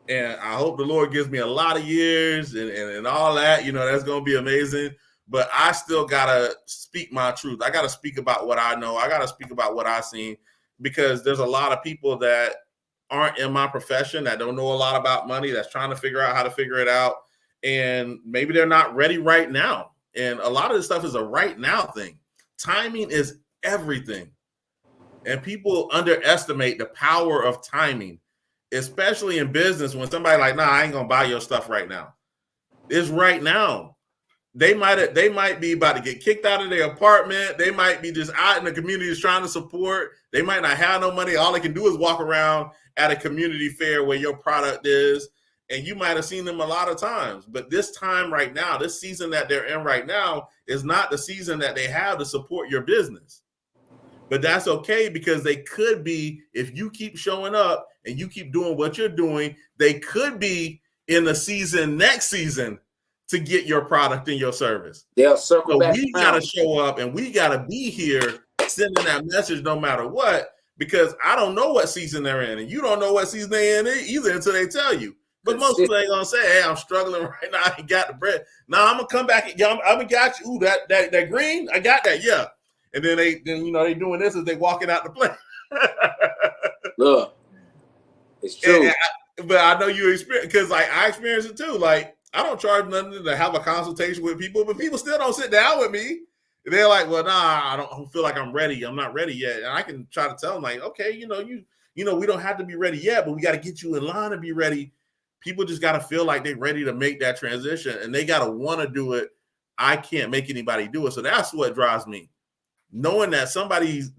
And I hope the Lord gives me a lot of years and all that, that's going to be amazing. But I still got to speak my truth. I got to speak about what I know. I got to speak about what I've seen, because there's a lot of people that aren't in my profession, that don't know a lot about money, that's trying to figure out how to figure it out. And maybe they're not ready right now. And a lot of this stuff is a right now thing. Timing is everything. And people underestimate the power of timing, especially in business, when somebody like, nah, I ain't going to buy your stuff right now. It's right now. They might be about to get kicked out of their apartment. They might be just out in the community trying to support. They might not have no money. All they can do is walk around at a community fair where your product is. And you might have seen them a lot of times. But this time right now, this season that they're in right now is not the season that they have to support your business. But that's okay, because they could be, if you keep showing up and you keep doing what you're doing, they could be in the season next season to get your product and your service. They'll circle back. We got to show up and we got to be here sending that message no matter what, because I don't know what season they're in, and you don't know what season they're in either until they tell you. But most people ain't gonna say, "Hey, I'm struggling right now. I ain't got the bread." Now I'm gonna come back. I'm gonna got you. Ooh, that green, I got that. Yeah. And then they doing this as they walking out the plane. Look, it's true. But I know you experience, because like I experienced it too. Like, I don't charge nothing to have a consultation with people, but people still don't sit down with me. They're like, "Well, nah, I don't feel like I'm ready. I'm not ready yet." And I can try to tell them, like, "Okay, we don't have to be ready yet, but we got to get you in line to be ready." People just got to feel like they're ready to make that transition, and they got to want to do it. I can't make anybody do it. So that's what drives me. Knowing that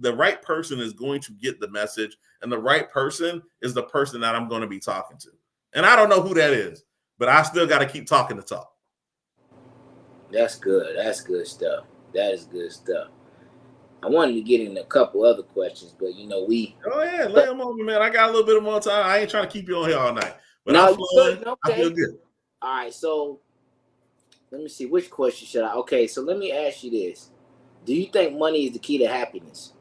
the right person is going to get the message, and the right person is the person that I'm going to be talking to. And I don't know who that is, but I still got to keep talking the talk. That's good. That's good stuff. That is good stuff. I wanted to get in a couple other questions, but we. Oh yeah, lay them on me, man. I got a little bit of more time. I ain't trying to keep you on here all night. But no, okay. I feel good. All right, so let me see. Which question should I? Okay, so let me ask you this. Do you think money is the key to happiness?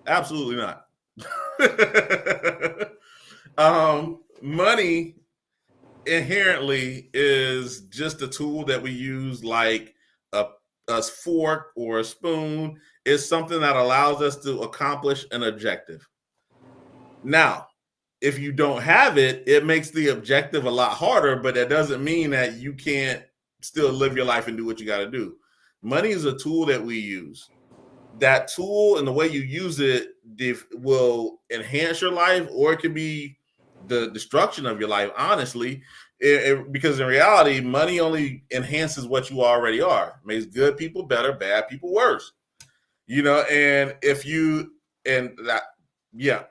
Absolutely not. Money inherently is just a tool that we use, like a fork or a spoon. It's something that allows us to accomplish an objective. Now, if you don't have it, it makes the objective a lot harder, but that doesn't mean that you can't still live your life and do what you got to do. Money is a tool that we use. That tool and the way you use it will enhance your life, or it can be the destruction of your life, honestly, because in reality, money only enhances what you already are. It makes good people better, bad people worse. And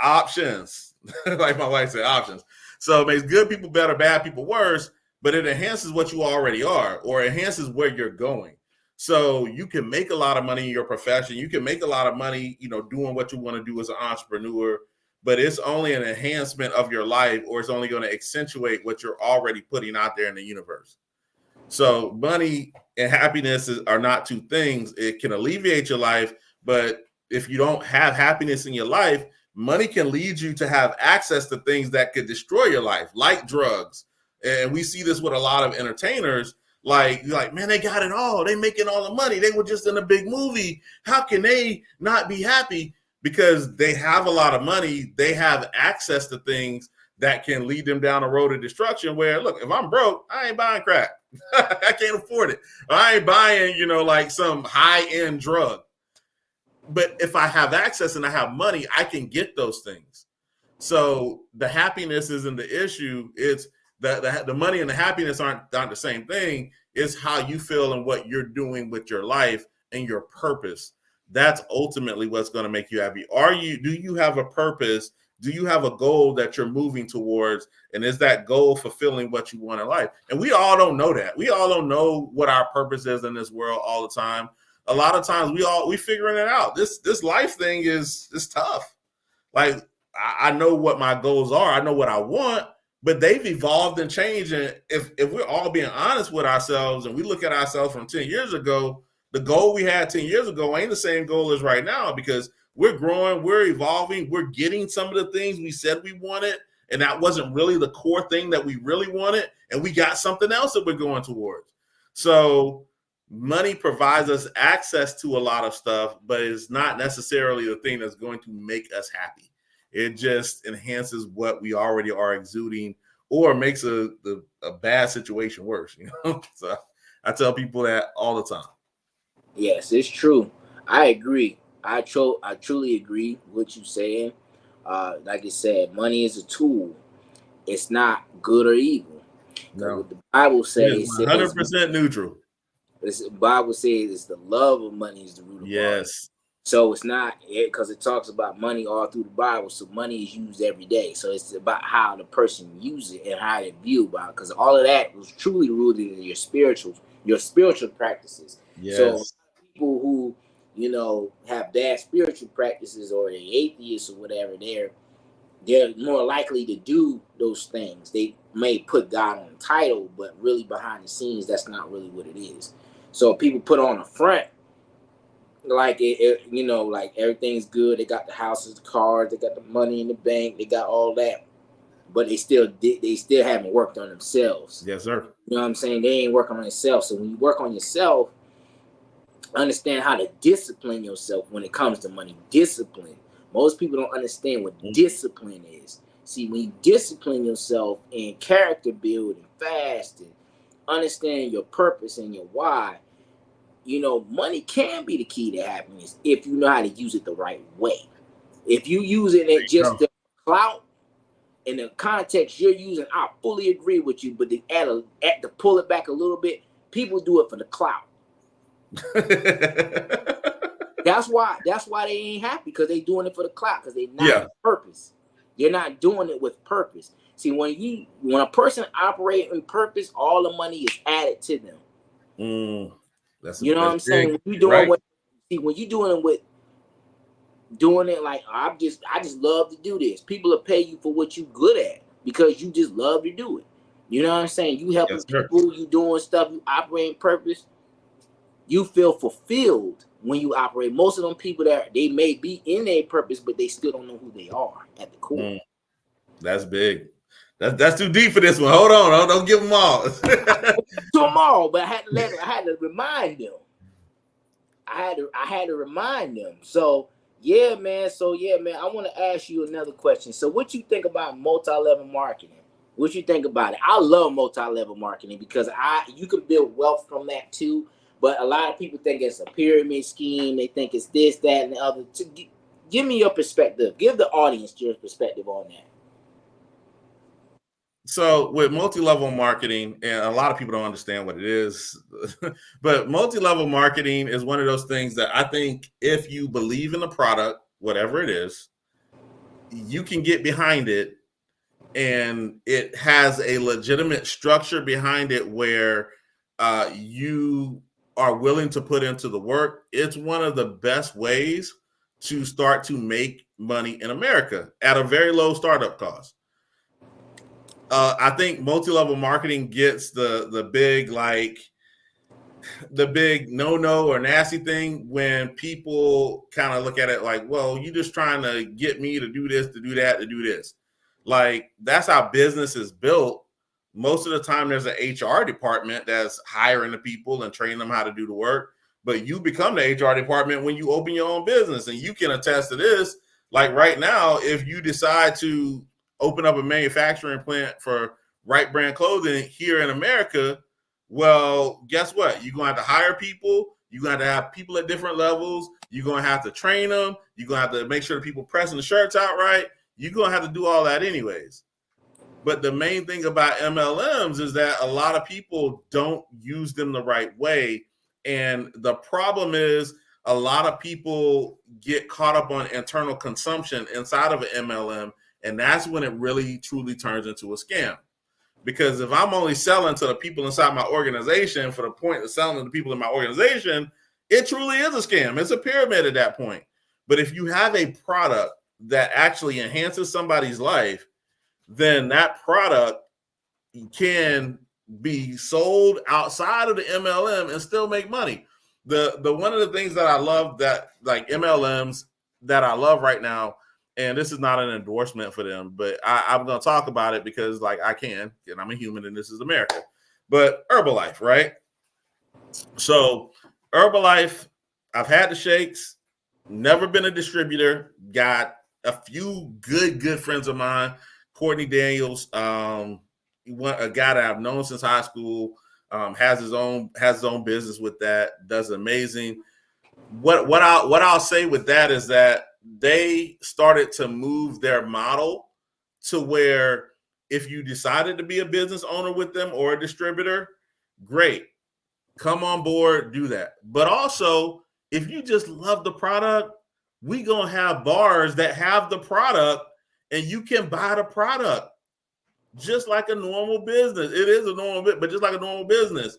options. Like my wife said, options. So it makes good people better, bad people worse, but it enhances what you already are, or enhances where you're going. So you can make a lot of money in your profession. You can make a lot of money, doing what you want to do as an entrepreneur, but it's only an enhancement of your life, or it's only going to accentuate what you're already putting out there in the universe. So money and happiness are not two things. It can alleviate your life, but if you don't have happiness in your life, money can lead you to have access to things that could destroy your life, like drugs. And we see this with a lot of entertainers. Like, man, they got it all. They making all the money. They were just in a big movie. How can they not be happy? Because they have a lot of money. They have access to things that can lead them down a road of destruction, where, look, if I'm broke, I ain't buying crack. I can't afford it. I ain't buying, like some high-end drug. But if I have access and I have money, I can get those things. So the happiness isn't the issue. It's the money and the happiness aren't the same thing. It's how you feel and what you're doing with your life and your purpose. That's ultimately what's going to make you happy. Do you have a purpose? Do you have a goal that you're moving towards? And is that goal fulfilling what you want in life? And we all don't know that. We all don't know what our purpose is in this world all the time. A lot of times we figuring it out. This life thing is tough. Like, I know what my goals are. I know what I want, but they've evolved and changed. And if we're all being honest with ourselves and we look at ourselves from 10 years ago, the goal we had 10 years ago ain't the same goal as right now, because we're growing, we're evolving, we're getting some of the things we said we wanted, and that wasn't really the core thing that we really wanted, and we got something else that we're going towards. So money provides us access to a lot of stuff, but it's not necessarily the thing that's going to make us happy. It just enhances what we already are exuding, or makes a bad situation worse. So I tell people that all the time. Yes, it's true. I agree. I truly agree with what you're saying. Like I said, money is a tool. It's not good or evil. No. What the Bible says, it's 100% neutral. The Bible says it's the love of money is the root of all. So it's not, because it talks about money all through the Bible. So money is used every day. So it's about how the person uses it and how they view about it. Because all of that was truly rooted in your spiritual practices. Yes. So people who, have bad spiritual practices, or they're atheists or whatever, they're more likely to do those things. They may put God on the title, but really behind the scenes, that's not really what it is. So people put on a front, like like everything's good. They got the houses, the cars, they got the money in the bank, they got all that, but they still haven't worked on themselves. Yes, sir. You know what I'm saying? They ain't working on themselves. So when you work on yourself, understand how to discipline yourself when it comes to money. Discipline. Most people don't understand what discipline is. See, when you discipline yourself and character build and fast and understand your purpose and your why, money can be the key to happiness if you know how to use it the right way. If you use it just the clout in the context you're using, I fully agree with you. But to pull it back a little bit, people do it for the clout. That's why they ain't happy, because they doing it for the clout, because they not with purpose. You're not doing it with purpose. See, when a person operates in purpose, all the money is added to them. What I'm saying? When you doing when you doing it like I just love to do this. People will pay you for what you good at, because you just love to do it. You know what I'm saying? You helping people, you doing stuff, you operating purpose. You feel fulfilled when you operate. Most of them people they may be in their purpose, but they still don't know who they are at the core. That's big. That's too deep for this one. Hold on, don't give them all. To them all, but I had to remind them. I had to remind them. So yeah, man. I want to ask you another question. So what you think about multi-level marketing? What you think about it? I love multi-level marketing, because you can build wealth from that too. But a lot of people think it's a pyramid scheme. They think it's this, that, and the other. Give me your perspective. Give the audience your perspective on that. So with multi-level marketing, and a lot of people don't understand what it is, but multi-level marketing is one of those things that I think if you believe in the product, whatever it is, you can get behind it, and it has a legitimate structure behind it where you are willing to put into the work. It's one of the best ways to start to make money in America at a very low startup cost. I think multi-level marketing gets the big no or nasty thing when people kind of look at it like, well, you're just trying to get me to do this, to do that, to do this. Like, that's how business is built. Most of the time there's an HR department that's hiring the people and training them how to do the work. But you become the HR department when you open your own business. And you can attest to this. Like right now, if you decide to open up a manufacturing plant for Right Brand Clothing here in America, well, guess what? You're going to have to hire people. You're going to have people at different levels. You're going to have to train them. You're going to have to make sure the people pressing the shirts out right. You're going to have to do all that anyways. But the main thing about MLMs is that a lot of people don't use them the right way. And the problem is a lot of people get caught up on internal consumption inside of an MLM. And that's when it really, truly turns into a scam. Because if I'm only selling to the people inside my organization for the point of selling to the people in my organization, it truly is a scam. It's a pyramid at that point. But if you have a product that actually enhances somebody's life, then that product can be sold outside of the MLM and still make money. The one of the things that I love that like MLMs that I love right now, and this is not an endorsement for them, but I'm going to talk about it because like I can, and I'm a human and this is America. But Herbalife, right? So Herbalife, I've had the shakes, never been a distributor, got a few good friends of mine, Courtney Daniels, a guy that I've known since high school, has his own business with that, does amazing. What I'll say with that is that they started to move their model to where if you decided to be a business owner with them or a distributor, great, come on board, do that. But also, if you just love the product, we gonna have bars that have the product and you can buy the product just like a normal business. It is a normal bit, but just like a normal business.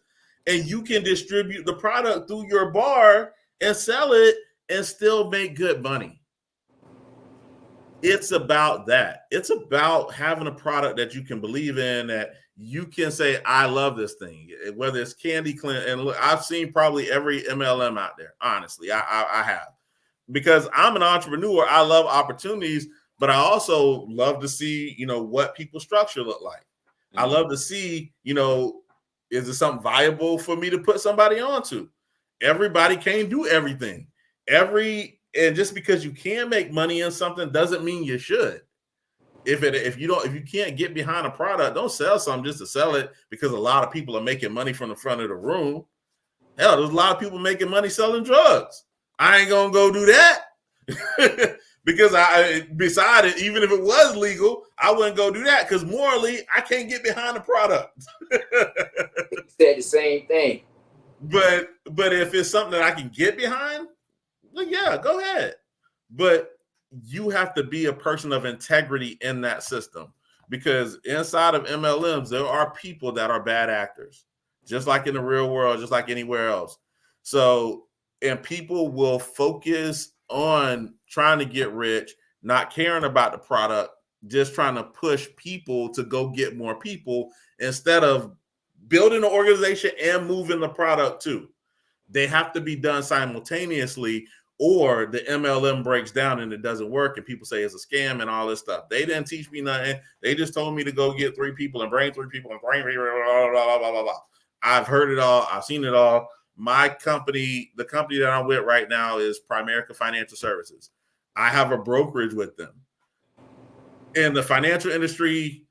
And you can distribute the product through your bar and sell it and still make good money. It's about that. It's about having a product that you can believe in, that you can say, I love this thing, whether it's Candy Cleanse. And look, I've seen probably every MLM out there. Honestly, I have, because I'm an entrepreneur. I love opportunities, but I also love to see, what people's structure look like. Mm-hmm. I love to see, is it something viable for me to put somebody onto? Everybody can't do everything. And just because you can make money in something doesn't mean you should. If you can't get behind a product, don't sell something just to sell it because a lot of people are making money from the front of the room. Hell, there's a lot of people making money selling drugs. I ain't gonna go do that because beside it, even if it was legal, I wouldn't go do that because morally I can't get behind the product. Said the same thing. But if it's something that I can get behind, well, yeah, go ahead. But you have to be a person of integrity in that system, because inside of MLMs, there are people that are bad actors, just like in the real world, just like anywhere else. So, and people will focus on trying to get rich, not caring about the product, just trying to push people to go get more people instead of building an organization and moving the product too. They have to be done simultaneously, or the MLM breaks down and it doesn't work and people say it's a scam and all this stuff. They didn't teach me nothing. They just told me to go get 3 people and bring 3 people and bring blah, blah, blah, blah, blah, blah. I've heard it all. I've seen it all. My company, the company that I'm with right now, is Primerica Financial Services. I have a brokerage with them. In the financial industry,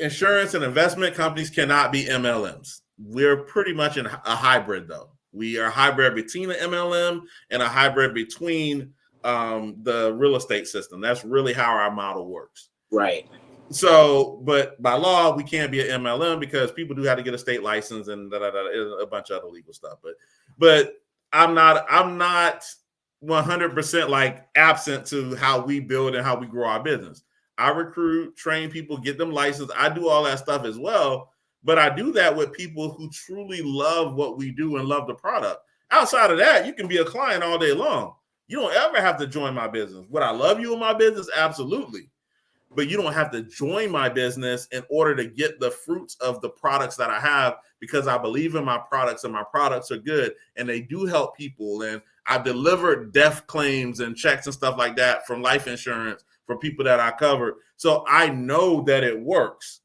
insurance and investment companies cannot be MLMs. We're pretty much in a hybrid, though. We are a hybrid between an MLM and a hybrid between the real estate system. That's really how our model works. Right. So, but by law, we can't be an MLM because people do have to get a state license and a bunch of other legal stuff. But I'm not 100% like absent to how we build and how we grow our business. I recruit, train people, get them licensed. I do all that stuff as well. But I do that with people who truly love what we do and love the product. Outside of that, you can be a client all day long. You don't ever have to join my business. Would I love you in my business? Absolutely. But you don't have to join my business in order to get the fruits of the products that I have, because I believe in my products and my products are good and they do help people. And I've delivered death claims and checks and stuff like that from life insurance for people that I covered. So I know that it works.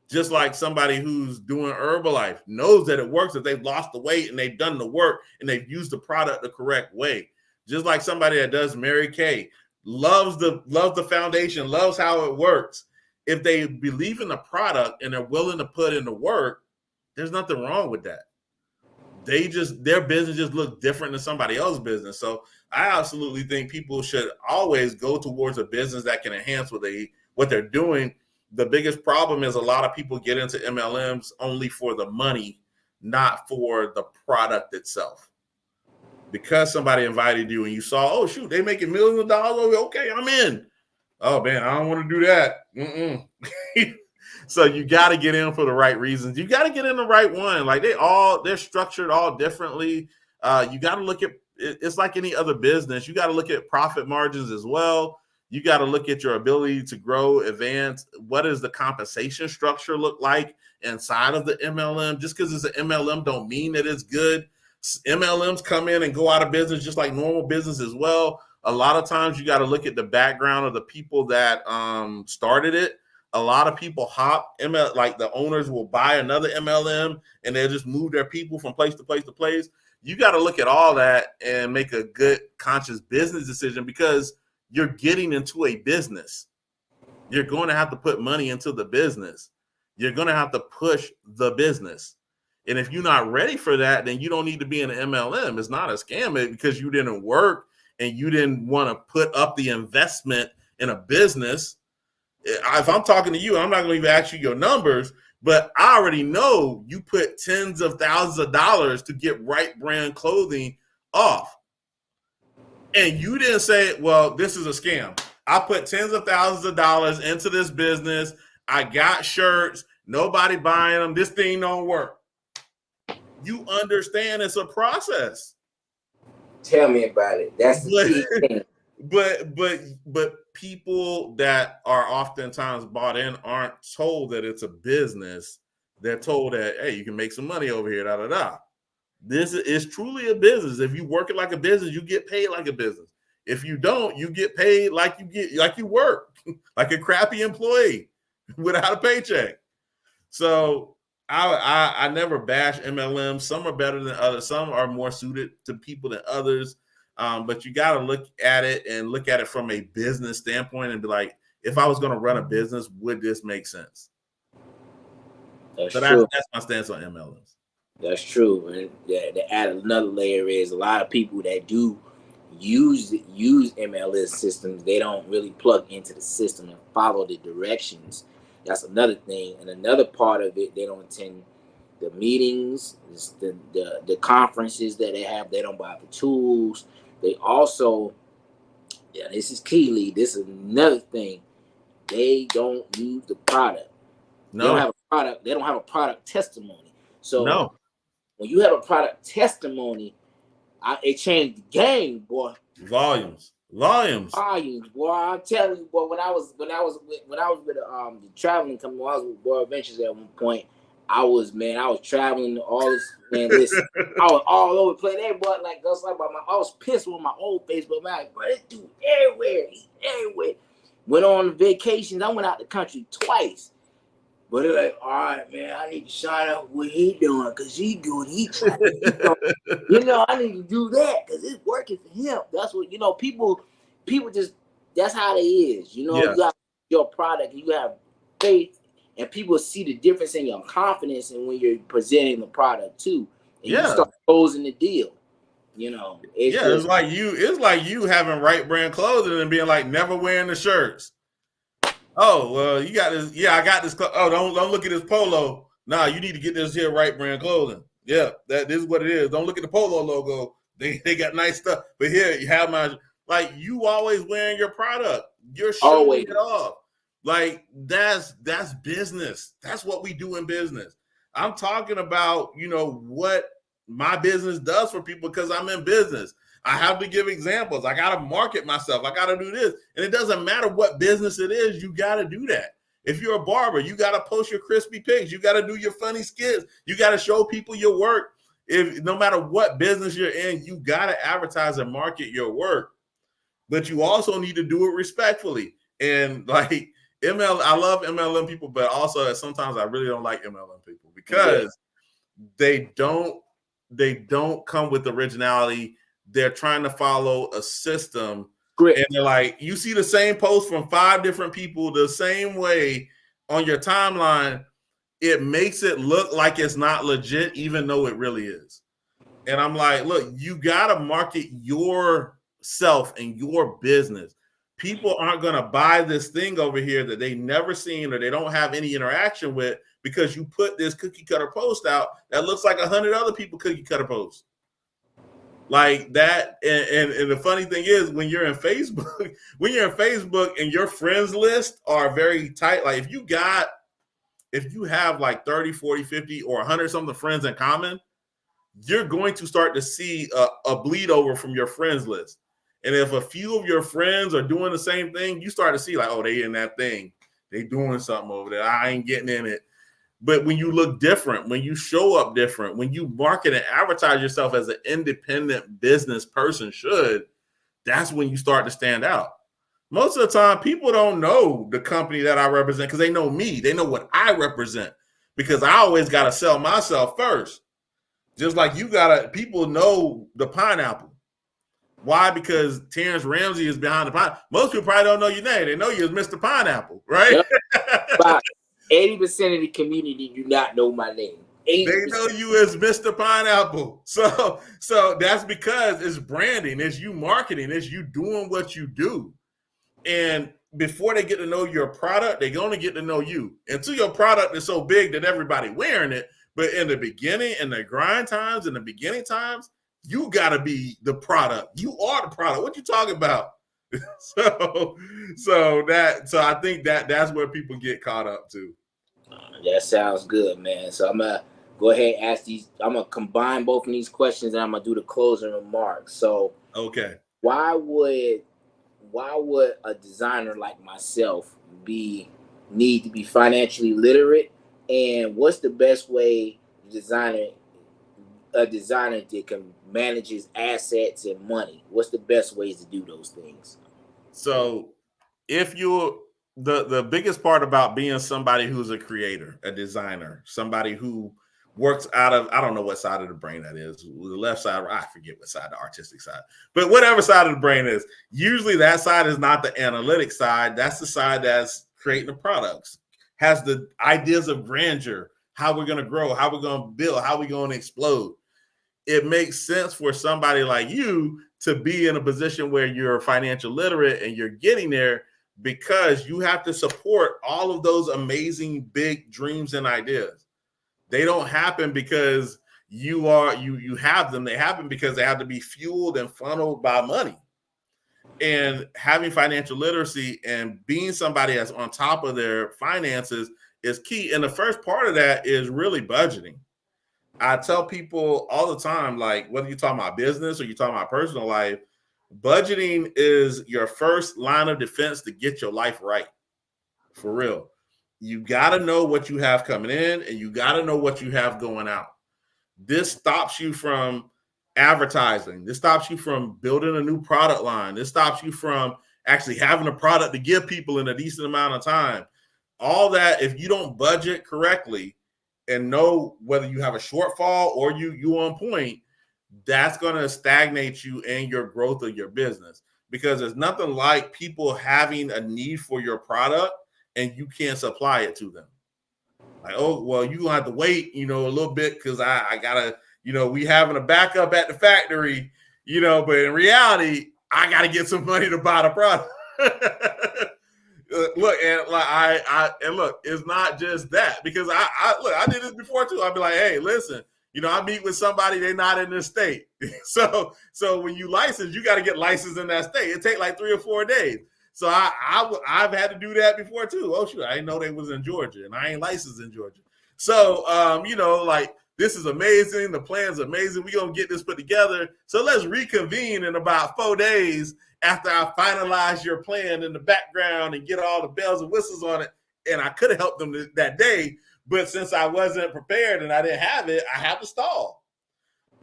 Just like somebody who's doing Herbalife knows that it works, if they've lost the weight and they've done the work and they've used the product the correct way. Just like somebody that does Mary Kay loves the foundation, loves how it works. If they believe in the product and they're willing to put in the work, there's nothing wrong with that. Their business just looks different than somebody else's business. So I absolutely think people should always go towards a business that can enhance what they're doing. The biggest problem is a lot of people get into MLMs only for the money, not for the product itself. Because somebody invited you and you saw, oh, shoot, they making millions of dollars. Okay, I'm in. Oh, man, I don't want to do that. So you got to get in for the right reasons. You got to get in the right one. Like they're structured all differently. You got to look at, it's like any other business. You got to look at profit margins as well. You got to look at your ability to grow, advance. What does the compensation structure look like inside of the MLM? Just because it's an MLM don't mean that it's good. MLMs come in and go out of business just like normal business as well. A lot of times you got to look at the background of the people that started it. A lot of people hop ML, like the owners will buy another MLM and they'll just move their people from place to place to place. You got to look at all that and make a good conscious business decision, because you're getting into a business. You're going to have to put money into the business. You're going to have to push the business. And if you're not ready for that, then you don't need to be in an MLM. It's not a scam because you didn't work and you didn't want to put up the investment in a business. If I'm talking to you, I'm not going to even ask you your numbers, but I already know you put tens of thousands of dollars to get Right Brand Clothing off. And you didn't say, well, this is a scam. I put tens of thousands of dollars into this business. I got shirts. Nobody buying them. This thing don't work. You understand it's a process. Tell me about it. That's the key thing. But people that are oftentimes bought in aren't told that it's a business. They're told that, hey, you can make some money over here, da da da. This is truly a business. If you work it like a business, you get paid like a business. If you don't, you get paid like you work, like a crappy employee without a paycheck. So I never bash MLMs. Some are better than others. Some are more suited to people than others. But you got to look at it from a business standpoint and be like, if I was going to run a business, would this make sense? That's true. That's my stance on MLMs. That's true. And to add another layer is a lot of people that do use MLS systems, they don't really plug into the system and follow the directions. That's another thing. And another part of it, they don't attend the meetings, the conferences that they have. They don't buy the tools. They also, this is key, Lee. This is another thing. They don't use the product. No. They don't have a product. They don't have a product testimony. So no. When you have a product testimony, it changed the game, boy. Volumes, boy. I'm telling you, boy. When I was with the traveling company, I was with World Ventures at one point. I was traveling all this, man. Listen, I was all over the place. Everybody I was pissed with my old Facebook, man. Bro, this dude everywhere. Went on vacations. I went out the country twice. But they're like, all right, man, I need to sign up what he doing, because I need to do that because it's working for him. That's what, people just, that's how they is. You got your product, you have faith, and people see the difference in your confidence and when you're presenting the product too. And you start closing the deal. It's like you having Right Brand Clothing and being like, never wearing the shirts. Oh, well, you got this. Yeah, I got this. Oh, don't look at this polo. Nah, you need to get this here Right Brand Clothing. Yeah, this is what it is. Don't look at the polo logo. They got nice stuff. But here, you have you always wearing your product. You're showing it off. Like, that's business. That's what we do in business. I'm talking about, what my business does for people because I'm in business. I have to give examples. I got to market myself. I got to do this. And it doesn't matter what business it is. You got to do that. If you're a barber, you got to post your crispy pics. You got to do your funny skits. You got to show people your work. No matter what business you're in, you got to advertise and market your work. But you also need to do it respectfully. And I love MLM people, but also sometimes I really don't like MLM people because they don't come with originality. They're trying to follow a system. Great. And they're like, you see the same post from 5 different people the same way on your timeline. It makes it look like it's not legit, even though it really is. And I'm like, look, you got to market yourself and your business. People aren't going to buy this thing over here that they never seen or they don't have any interaction with because you put this cookie cutter post out that looks like 100 other people cookie cutter posts. Like that, and the funny thing is when you're in Facebook and your friends list are very tight, like if you have like 30, 40, 50 or 100 something friends in common, you're going to start to see a bleed over from your friends list. And if a few of your friends are doing the same thing, you start to see like, oh, they in that thing. They doing something over there. I ain't getting in it. But when you look different, when you show up different, when you market and advertise yourself as an independent business person should, that's when you start to stand out. Most of the time, people don't know the company that I represent because they know me. They know what I represent because I always got to sell myself first. Just like people know the pineapple. Why? Because Terrence Ramsey is behind the pineapple. Most people probably don't know your name. They know you as Mr. Pineapple, right? Yep. About 80% of the community do not know my name. 80%. They know you as Mr. Pineapple. So that's because it's branding, it's you marketing, it's you doing what you do. And before they get to know your product, they're going to get to know you. Until your product is so big that everybody wearing it. But in the beginning, in the grind times, in the beginning times, you got to be the product. You are the product. What you talking about? so I think that's where people get caught up to. That sounds good, man. So I'm gonna go ahead and ask these. I'm gonna combine both of these questions, and I'm gonna do the closing remarks. So, okay, why would a designer like myself need to be financially literate? And what's the best way a designer that can manage his assets and money? What's the best ways to do those things? So if you're the biggest part about being somebody who's a creator, a designer, somebody who works out of, I don't know what side of the brain that is, the left side, I forget what side, the artistic side, but whatever side of the brain is, usually that side is not the analytic side. That's the side that's creating the products, has the ideas of grandeur, how we're going to grow, how we're going to build, how we're going to explode. It makes sense for somebody like you to be in a position where you're financial literate and you're getting there because you have to support all of those amazing big dreams and ideas. They don't happen because you have them. They happen because they have to be fueled and funneled by money. And having financial literacy and being somebody that's on top of their finances is key. And the first part of that is really budgeting. I tell people all the time, like, whether you're talking about business or you're talking about personal life, budgeting is your first line of defense to get your life right. For real. You got to know what you have coming in and you got to know what you have going out. This stops you from advertising. This stops you from building a new product line. This stops you from actually having a product to give people in a decent amount of time. All that, if you don't budget correctly and know whether you have a shortfall or you on point, that's going to stagnate you and your growth of your business, because there's nothing like people having a need for your product and you can't supply it to them. Like, oh, well, you have to wait, a little bit because I gotta, we having a backup at the factory, but in reality, I gotta get some money to buy the product. Look, and look, it's not just that, because I did this before too. I'd be like, hey, listen, I meet with somebody, they're not in this state. So when you license, you got to get licensed in that state. It takes like 3 or 4 days. So I've had to do that before too. Oh shoot, I didn't know they was in Georgia, and I ain't licensed in Georgia. So like, this is amazing. The plan's amazing. We're gonna get this put together. So let's reconvene in about 4 days after I finalize your plan in the background and get all the bells and whistles on it. And I could have helped them that day, but since I wasn't prepared and I didn't have it, I have to stall.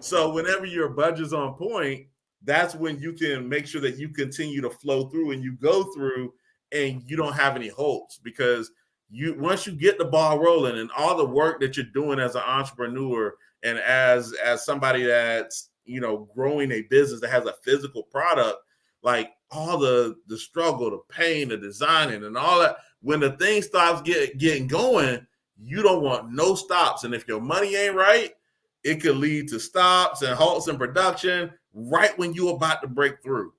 So whenever your budget's on point, that's when you can make sure that you continue to flow through and you go through and you don't have any hopes, because once you get the ball rolling and all the work that you're doing as an entrepreneur and as somebody that's, growing a business that has a physical product, like all the struggle, the pain, the designing and all that, when the thing stops getting going, you don't want no stops. And if your money ain't right, it could lead to stops and halts in production right when you're about to break through.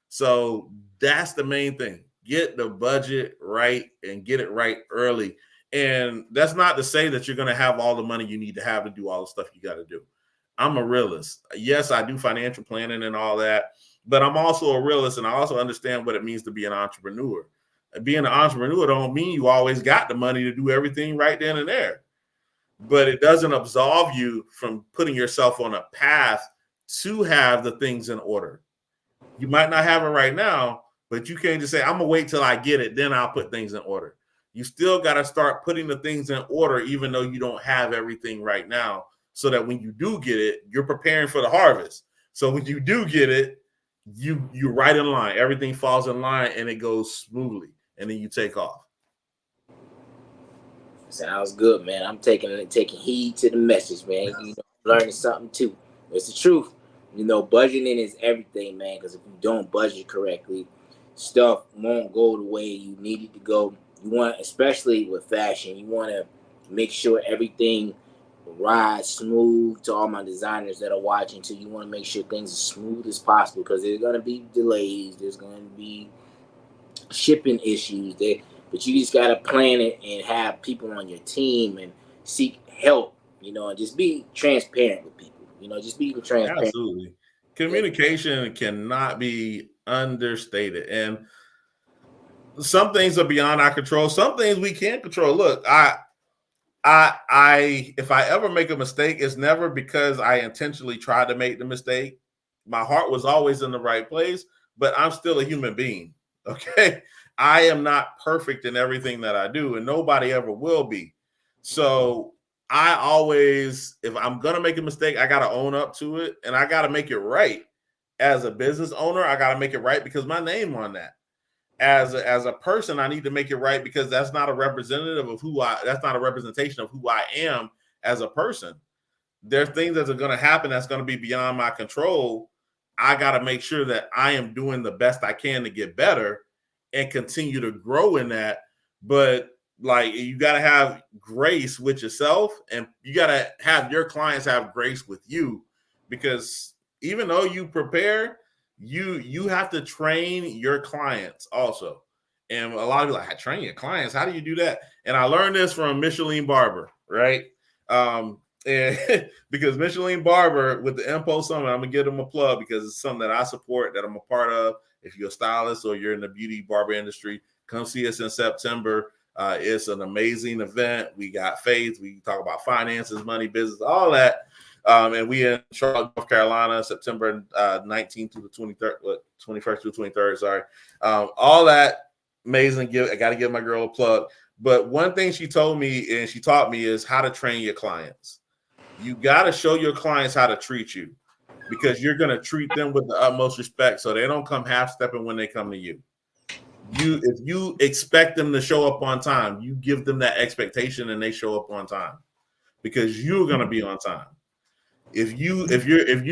So that's the main thing. Get the budget right and get it right early. And that's not to say that you're going to have all the money you need to have to do all the stuff you got to do. I'm a realist. Yes, I do financial planning and all that, but I'm also a realist, and I also understand what it means to be an entrepreneur. Being an entrepreneur don't mean you always got the money to do everything right then and there, but it doesn't absolve you from putting yourself on a path to have the things in order. You might not have it right now, but you can't just say, I'm gonna wait till I get it, then I'll put things in order. You still got to start putting the things in order, even though you don't have everything right now, so that when you do get it, you're preparing for the harvest. So when you do get it, you're right in line. Everything falls in line and it goes smoothly, and then you take off. Sounds good, man. I'm taking heed to the message, man. You know, learning something too. It's the truth. You know, budgeting is everything, man. Because if you don't budget correctly, stuff won't go the way you need it to go. You want, especially with fashion, you want to make sure everything rides smooth. To all my designers that are watching too, you want to make sure things are smooth as possible, because there's going to be delays. There's going to be shipping issues. But you just got to plan it and have people on your team and seek help, you know, and just be transparent with people. You know, just be transparent. Absolutely. Communication cannot be understated. And some things are beyond our control. Some things we can't control. Look, I if I ever make a mistake, it's never because I intentionally tried to make the mistake. My heart was always in the right place, but I'm still a human being. Okay. I am not perfect in everything that I do, and nobody ever will be. So I always, if I'm going to make a mistake, I got to own up to it, and I got to make it right. As a business owner, I got to make it right because my name on that. As a person, I need to make it right because that's not a representative of that's not a representation of who I am as a person. There's things that are going to happen that's going to be beyond my control. I got to make sure that I am doing the best I can to get better and continue to grow in that. But like, you got to have grace with yourself, and you got to have your clients have grace with you, because even though you prepare, you have to train your clients also. And a lot of people are like, I train your clients. How do you do that? And I learned this from Micheline Barber, right? And because Micheline Barber with the Impulse Summit, I'm gonna give them a plug because it's something that I support, that I'm a part of. If you're a stylist or you're in the beauty barber industry, come see us in September. It's an amazing event. We got faith. We talk about finances, money, business, all that. And we in Charlotte, North Carolina, September 19th to the 23rd, 21st to the 23rd. Sorry. All that amazing. I got to give my girl a plug. But one thing she told me and she taught me is how to train your clients. You got to show your clients how to treat you, because you're going to treat them with the utmost respect, so they don't come half-stepping when they come to you. If you expect them to show up on time, you give them that expectation and they show up on time, because you're going to be on time. If you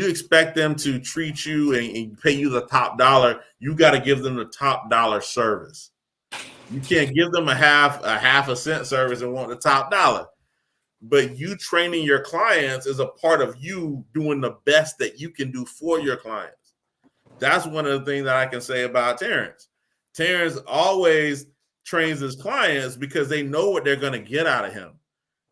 expect them to treat you and pay you the top dollar, you got to give them the top dollar service. You can't give them a half a cent service and want the top dollar. But you training your clients is a part of you doing the best that you can do for your clients. That's one of the things that I can say about Terrence. Terrence always trains his clients because they know what they're going to get out of him.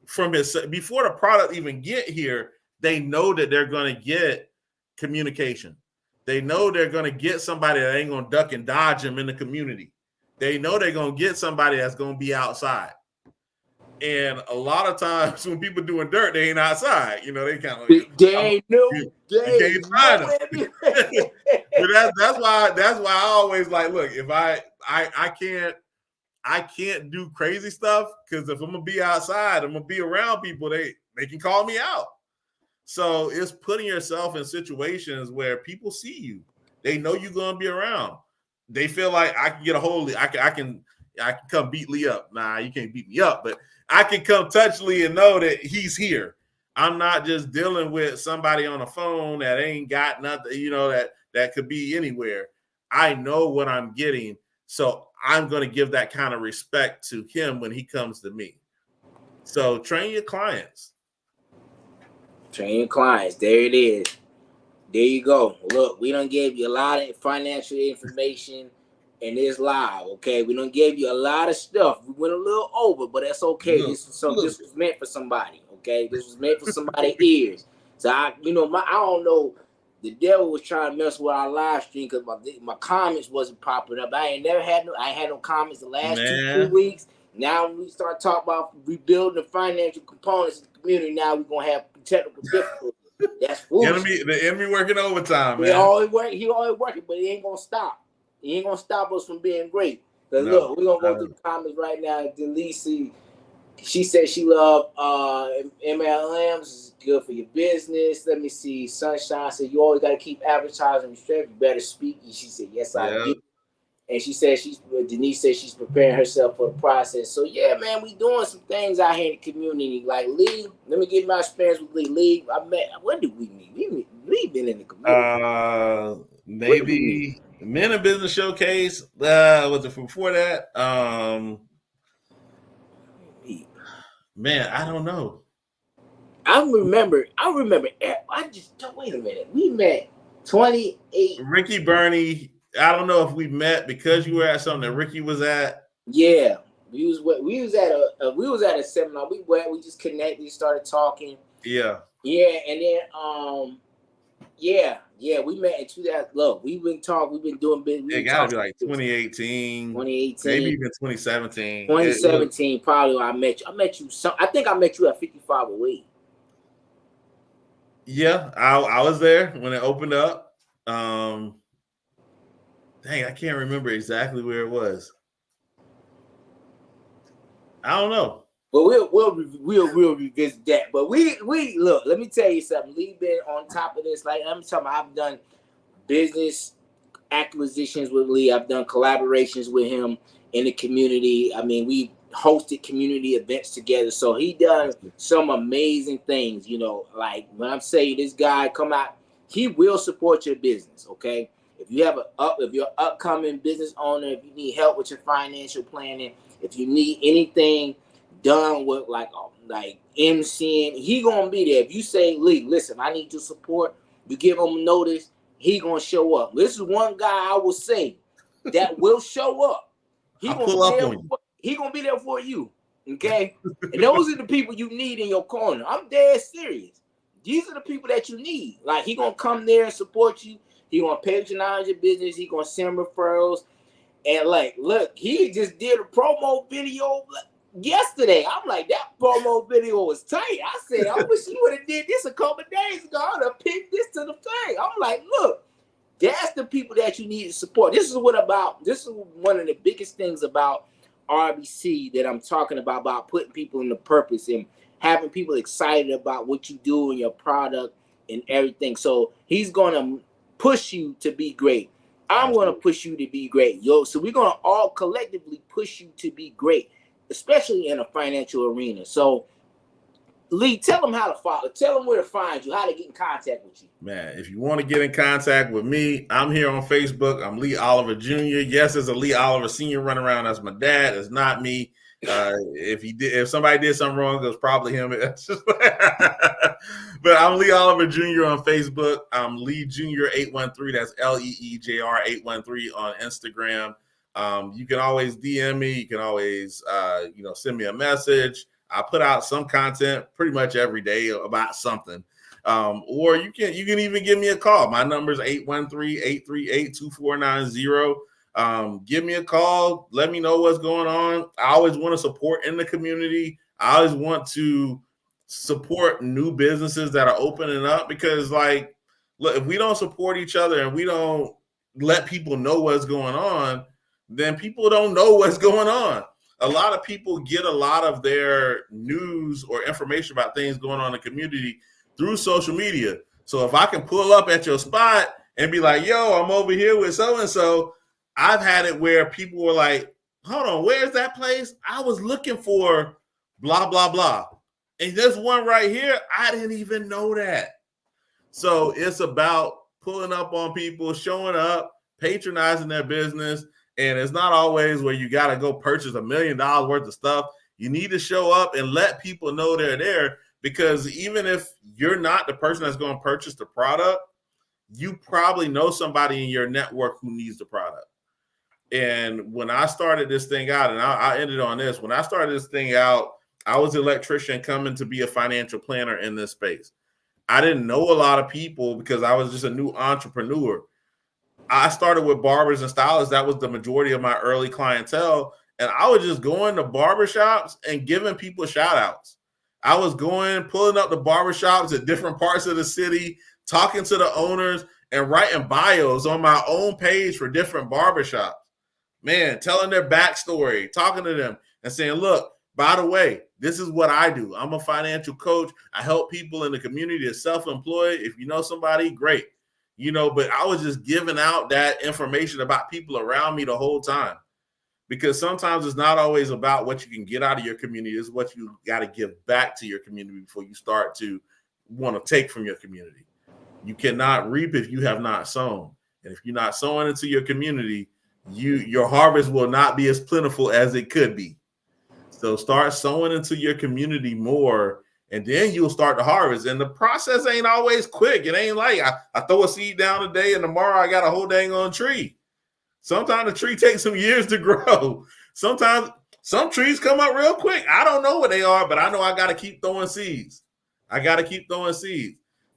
From his, before the product even get here, they know that they're going to get communication. They know they're going to get somebody that ain't going to duck and dodge them in the community. They know they're going to get somebody that's going to be outside. And a lot of times when people doing dirt, they ain't outside. You know, they kind of like, they know. They can't find them. But that's why I always like, look, if I can't do crazy stuff, because if I'm gonna be outside, I'm gonna be around people, they can call me out. So it's putting yourself in situations where people see you. They know you're gonna be around. They feel like I can get a hold of I can come beat Lee up. Nah, you can't beat me up, but I can come touch Lee and know that he's here. I'm not just dealing with somebody on the phone that ain't got nothing, you know, that could be anywhere. I know what I'm getting, so I'm going to give that kind of respect to him when he comes to me. So train your clients. Train your clients. There it is. There you go. Look, we done gave you a lot of financial information, and it's live, okay? We done gave you a lot of stuff. We went a little over, but that's okay. This was meant for somebody, okay? This was meant for somebody's ears. So I don't know. The devil was trying to mess with our live stream because my comments wasn't popping up. I ain't had no comments the last 2 weeks. Now when we start talking about rebuilding the financial components of the community, now we're gonna have technical difficulties. That's foolish. The enemy working overtime, man. He always working, but he ain't gonna stop. He ain't gonna stop us from being great. Cause look, we're gonna go through the comments right now. Delisi, she said she loved MLMs. It's good for your business. Let me see. Sunshine said you always gotta keep advertising straight. You better speak. And she said, yes, I do. And she said Denise said she's preparing herself for the process. So yeah, man, we doing some things out here in the community. Like Lee, let me give my experience with Lee. Lee, when did we meet? Lee been in the community. Maybe Men in Business Showcase. Was it before that? Man, I don't know. I remember. I just don't wait a minute. We met 28. Ricky Burney. I don't know if we met because you were at something that Ricky was at. Yeah, we was at a seminar. We just connected, started talking. Yeah, and then we met in 2000. Look, we've been doing business. It gotta be like 2018, maybe even 2017. 2017, probably when I met you. I think I met you at 5508. Yeah, I was there when it opened up. Dang, I can't remember exactly where it was. I don't know. But we'll revisit that. But we look. Let me tell you something. Lee been on top of this. Like I'm talking, I've done business acquisitions with Lee. I've done collaborations with him in the community. I mean, we hosted community events together. So he done some amazing things. You know, like when I'm saying this guy come out, he will support your business. Okay. If you're an upcoming business owner, if you need help with your financial planning, if you need anything done with like MCing, he gonna be there. If you say, Lee, listen, I need your support, you give him notice, he gonna show up. This is one guy I will say that will show up. He gonna be there for you. Okay, and those are the people you need in your corner. I'm dead serious. These are the people that you need. Like he gonna come there and support you. He gonna patronize your business. He gonna send referrals. And like, look, he just did a promo video yesterday. I'm like, that promo video was tight. I said, I wish he would have did this a couple of days ago. I would have picked this to the thing. I'm like, look, that's the people that you need to support. This is one of the biggest things about RBC that I'm talking about putting people in the purpose and having people excited about what you do and your product and everything. So he's gonna push you to be great. I'm going to push you to be great, yo. So we're going to all collectively push you to be great, especially in a financial arena. So, Lee, tell them how to follow. Tell them where to find you, how to get in contact with you. Man, if you want to get in contact with me, I'm here on Facebook. I'm Lee Oliver Jr. Yes, there's a Lee Oliver Sr. running around. That's my dad. It's not me. If somebody did something wrong, it was probably him. But I'm Lee Oliver Jr. on Facebook. I'm Lee Jr. 813. That's LEEJR 813 on Instagram. You can always DM me. You can always send me a message. I put out some content pretty much every day about something. Or you can even give me a call. My number is 813-838-2490. Give me a call. Let me know what's going on. I always want to support in the community. I always want to support new businesses that are opening up because, like, look, if we don't support each other and we don't let people know what's going on, then people don't know what's going on. A lot of people get a lot of their news or information about things going on in the community through social media. So if I can pull up at your spot and be like, yo, I'm over here with so-and-so, I've had it where people were like, hold on, where's that place? I was looking for blah, blah, blah. And there's one right here. I didn't even know that. So it's about pulling up on people, showing up, patronizing their business. And it's not always where you got to go purchase $1 million worth of stuff. You need to show up and let people know they're there, because even if you're not the person that's going to purchase the product, you probably know somebody in your network who needs the product. And when I started this thing out, and I ended on this, when I started this thing out, I was an electrician coming to be a financial planner in this space. I didn't know a lot of people because I was just a new entrepreneur. I started with barbers and stylists. That was the majority of my early clientele. And I was just going to barbershops and giving people shout outs. I was pulling up the barbershops at different parts of the city, talking to the owners and writing bios on my own page for different barbershops. Man, telling their backstory, talking to them and saying, look, by the way, this is what I do. I'm a financial coach. I help people in the community that's self-employed. If you know somebody, great. But I was just giving out that information about people around me the whole time. Because sometimes it's not always about what you can get out of your community. It's what you got to give back to your community before you start to want to take from your community. You cannot reap if you have not sown. And if you're not sowing into your community, your harvest will not be as plentiful as it could be. So start sowing into your community more, and then you'll start to harvest. And the process ain't always quick. It ain't like I throw a seed down today and tomorrow I got a whole dang on tree. Sometimes the tree takes some years to grow. Sometimes some trees come up real quick. I don't know what they are, but I know I got to keep throwing seeds.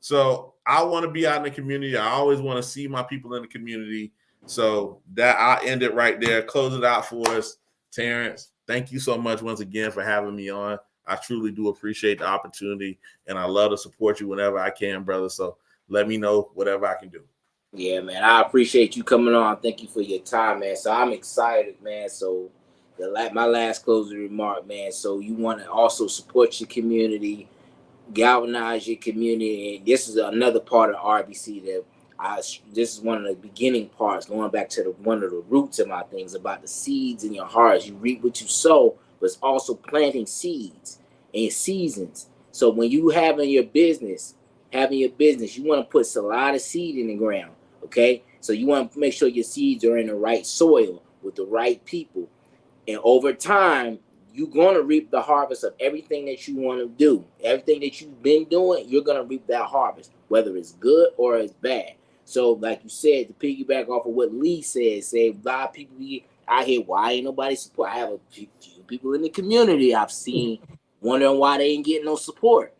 So I want to be out in the community. I always want to see my people in the community. So that I end it right there. Close it out for us, Terrence. Thank you so much once again for having me on. I truly do appreciate the opportunity, and I love to support you whenever I can, brother. So let me know whatever I can do. Yeah, man, I appreciate you coming on. Thank you for your time, man. So I'm excited, man. So my last closing remark, man. So you want to also support your community, galvanize your community. And this is another part of RBC that this is one of the beginning parts, going back to one of the roots of my things about the seeds in your hearts. You reap what you sow, but it's also planting seeds and seasons. So when you having your business, you want to put a lot of seed in the ground. Okay, so you want to make sure your seeds are in the right soil with the right people, and over time, you're going to reap the harvest of everything that you want to do. Everything that you've been doing, you're going to reap that harvest, whether it's good or it's bad. So, like you said, to piggyback off of what Lee said, a lot of people out here, why ain't nobody support? I have a few people in the community I've seen wondering why they ain't getting no support.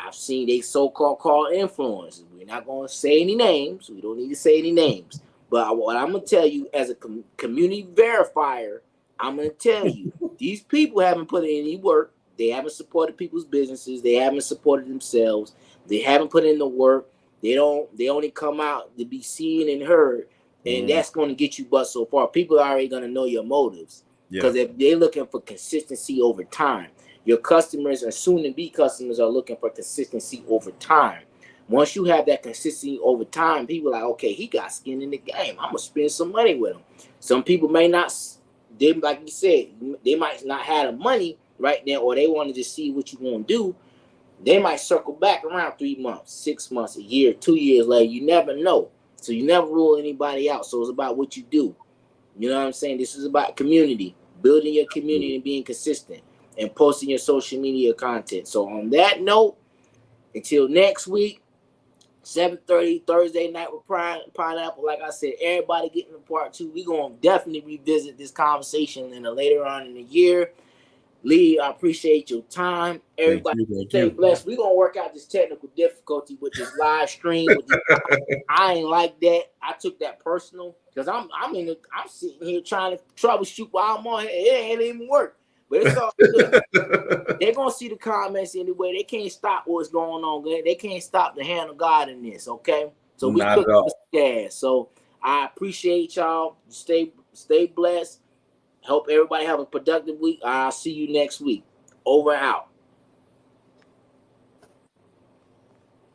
I've seen they so-called influencers. We're not going to say any names. We don't need to say any names. But what I'm going to tell you as a community verifier, I'm going to tell you, these people haven't put in any work. They haven't supported people's businesses. They haven't supported themselves. They haven't put in the work. They only come out to be seen and heard. And that's going to get you but so far. People are already going to know your motives. Because if they're looking for consistency over time, your customers and soon-to-be customers are looking for consistency over time. Once you have that consistency over time, people are like, okay, he got skin in the game. I'm going to spend some money with him. Some people may not, like you said, they might not have the money right now, or they want to just see what you're going to do. They might circle back around 3 months, 6 months, a year, 2 years later. You never know. So you never rule anybody out. So it's about what you do. You know what I'm saying? This is about community, building your community and being consistent and posting your social media content. So on that note, until next week, 7:30 Thursday night with Pineapple. Like I said, everybody getting to part 2. We're going to definitely revisit this conversation later on in the year. Lee, I appreciate your time. Everybody stay blessed. We're going to work out this technical difficulty with this live stream. I ain't like that. I took that personal because I'm sitting here trying to troubleshoot while I'm on here. It ain't even work. But it's all good. They're going to see the comments anyway. They can't stop what's going on. They can't stop the hand of God in this, okay? So we took the gas. So I appreciate y'all. Stay blessed. Hope everybody have a productive week. I'll see you next week. Over and out.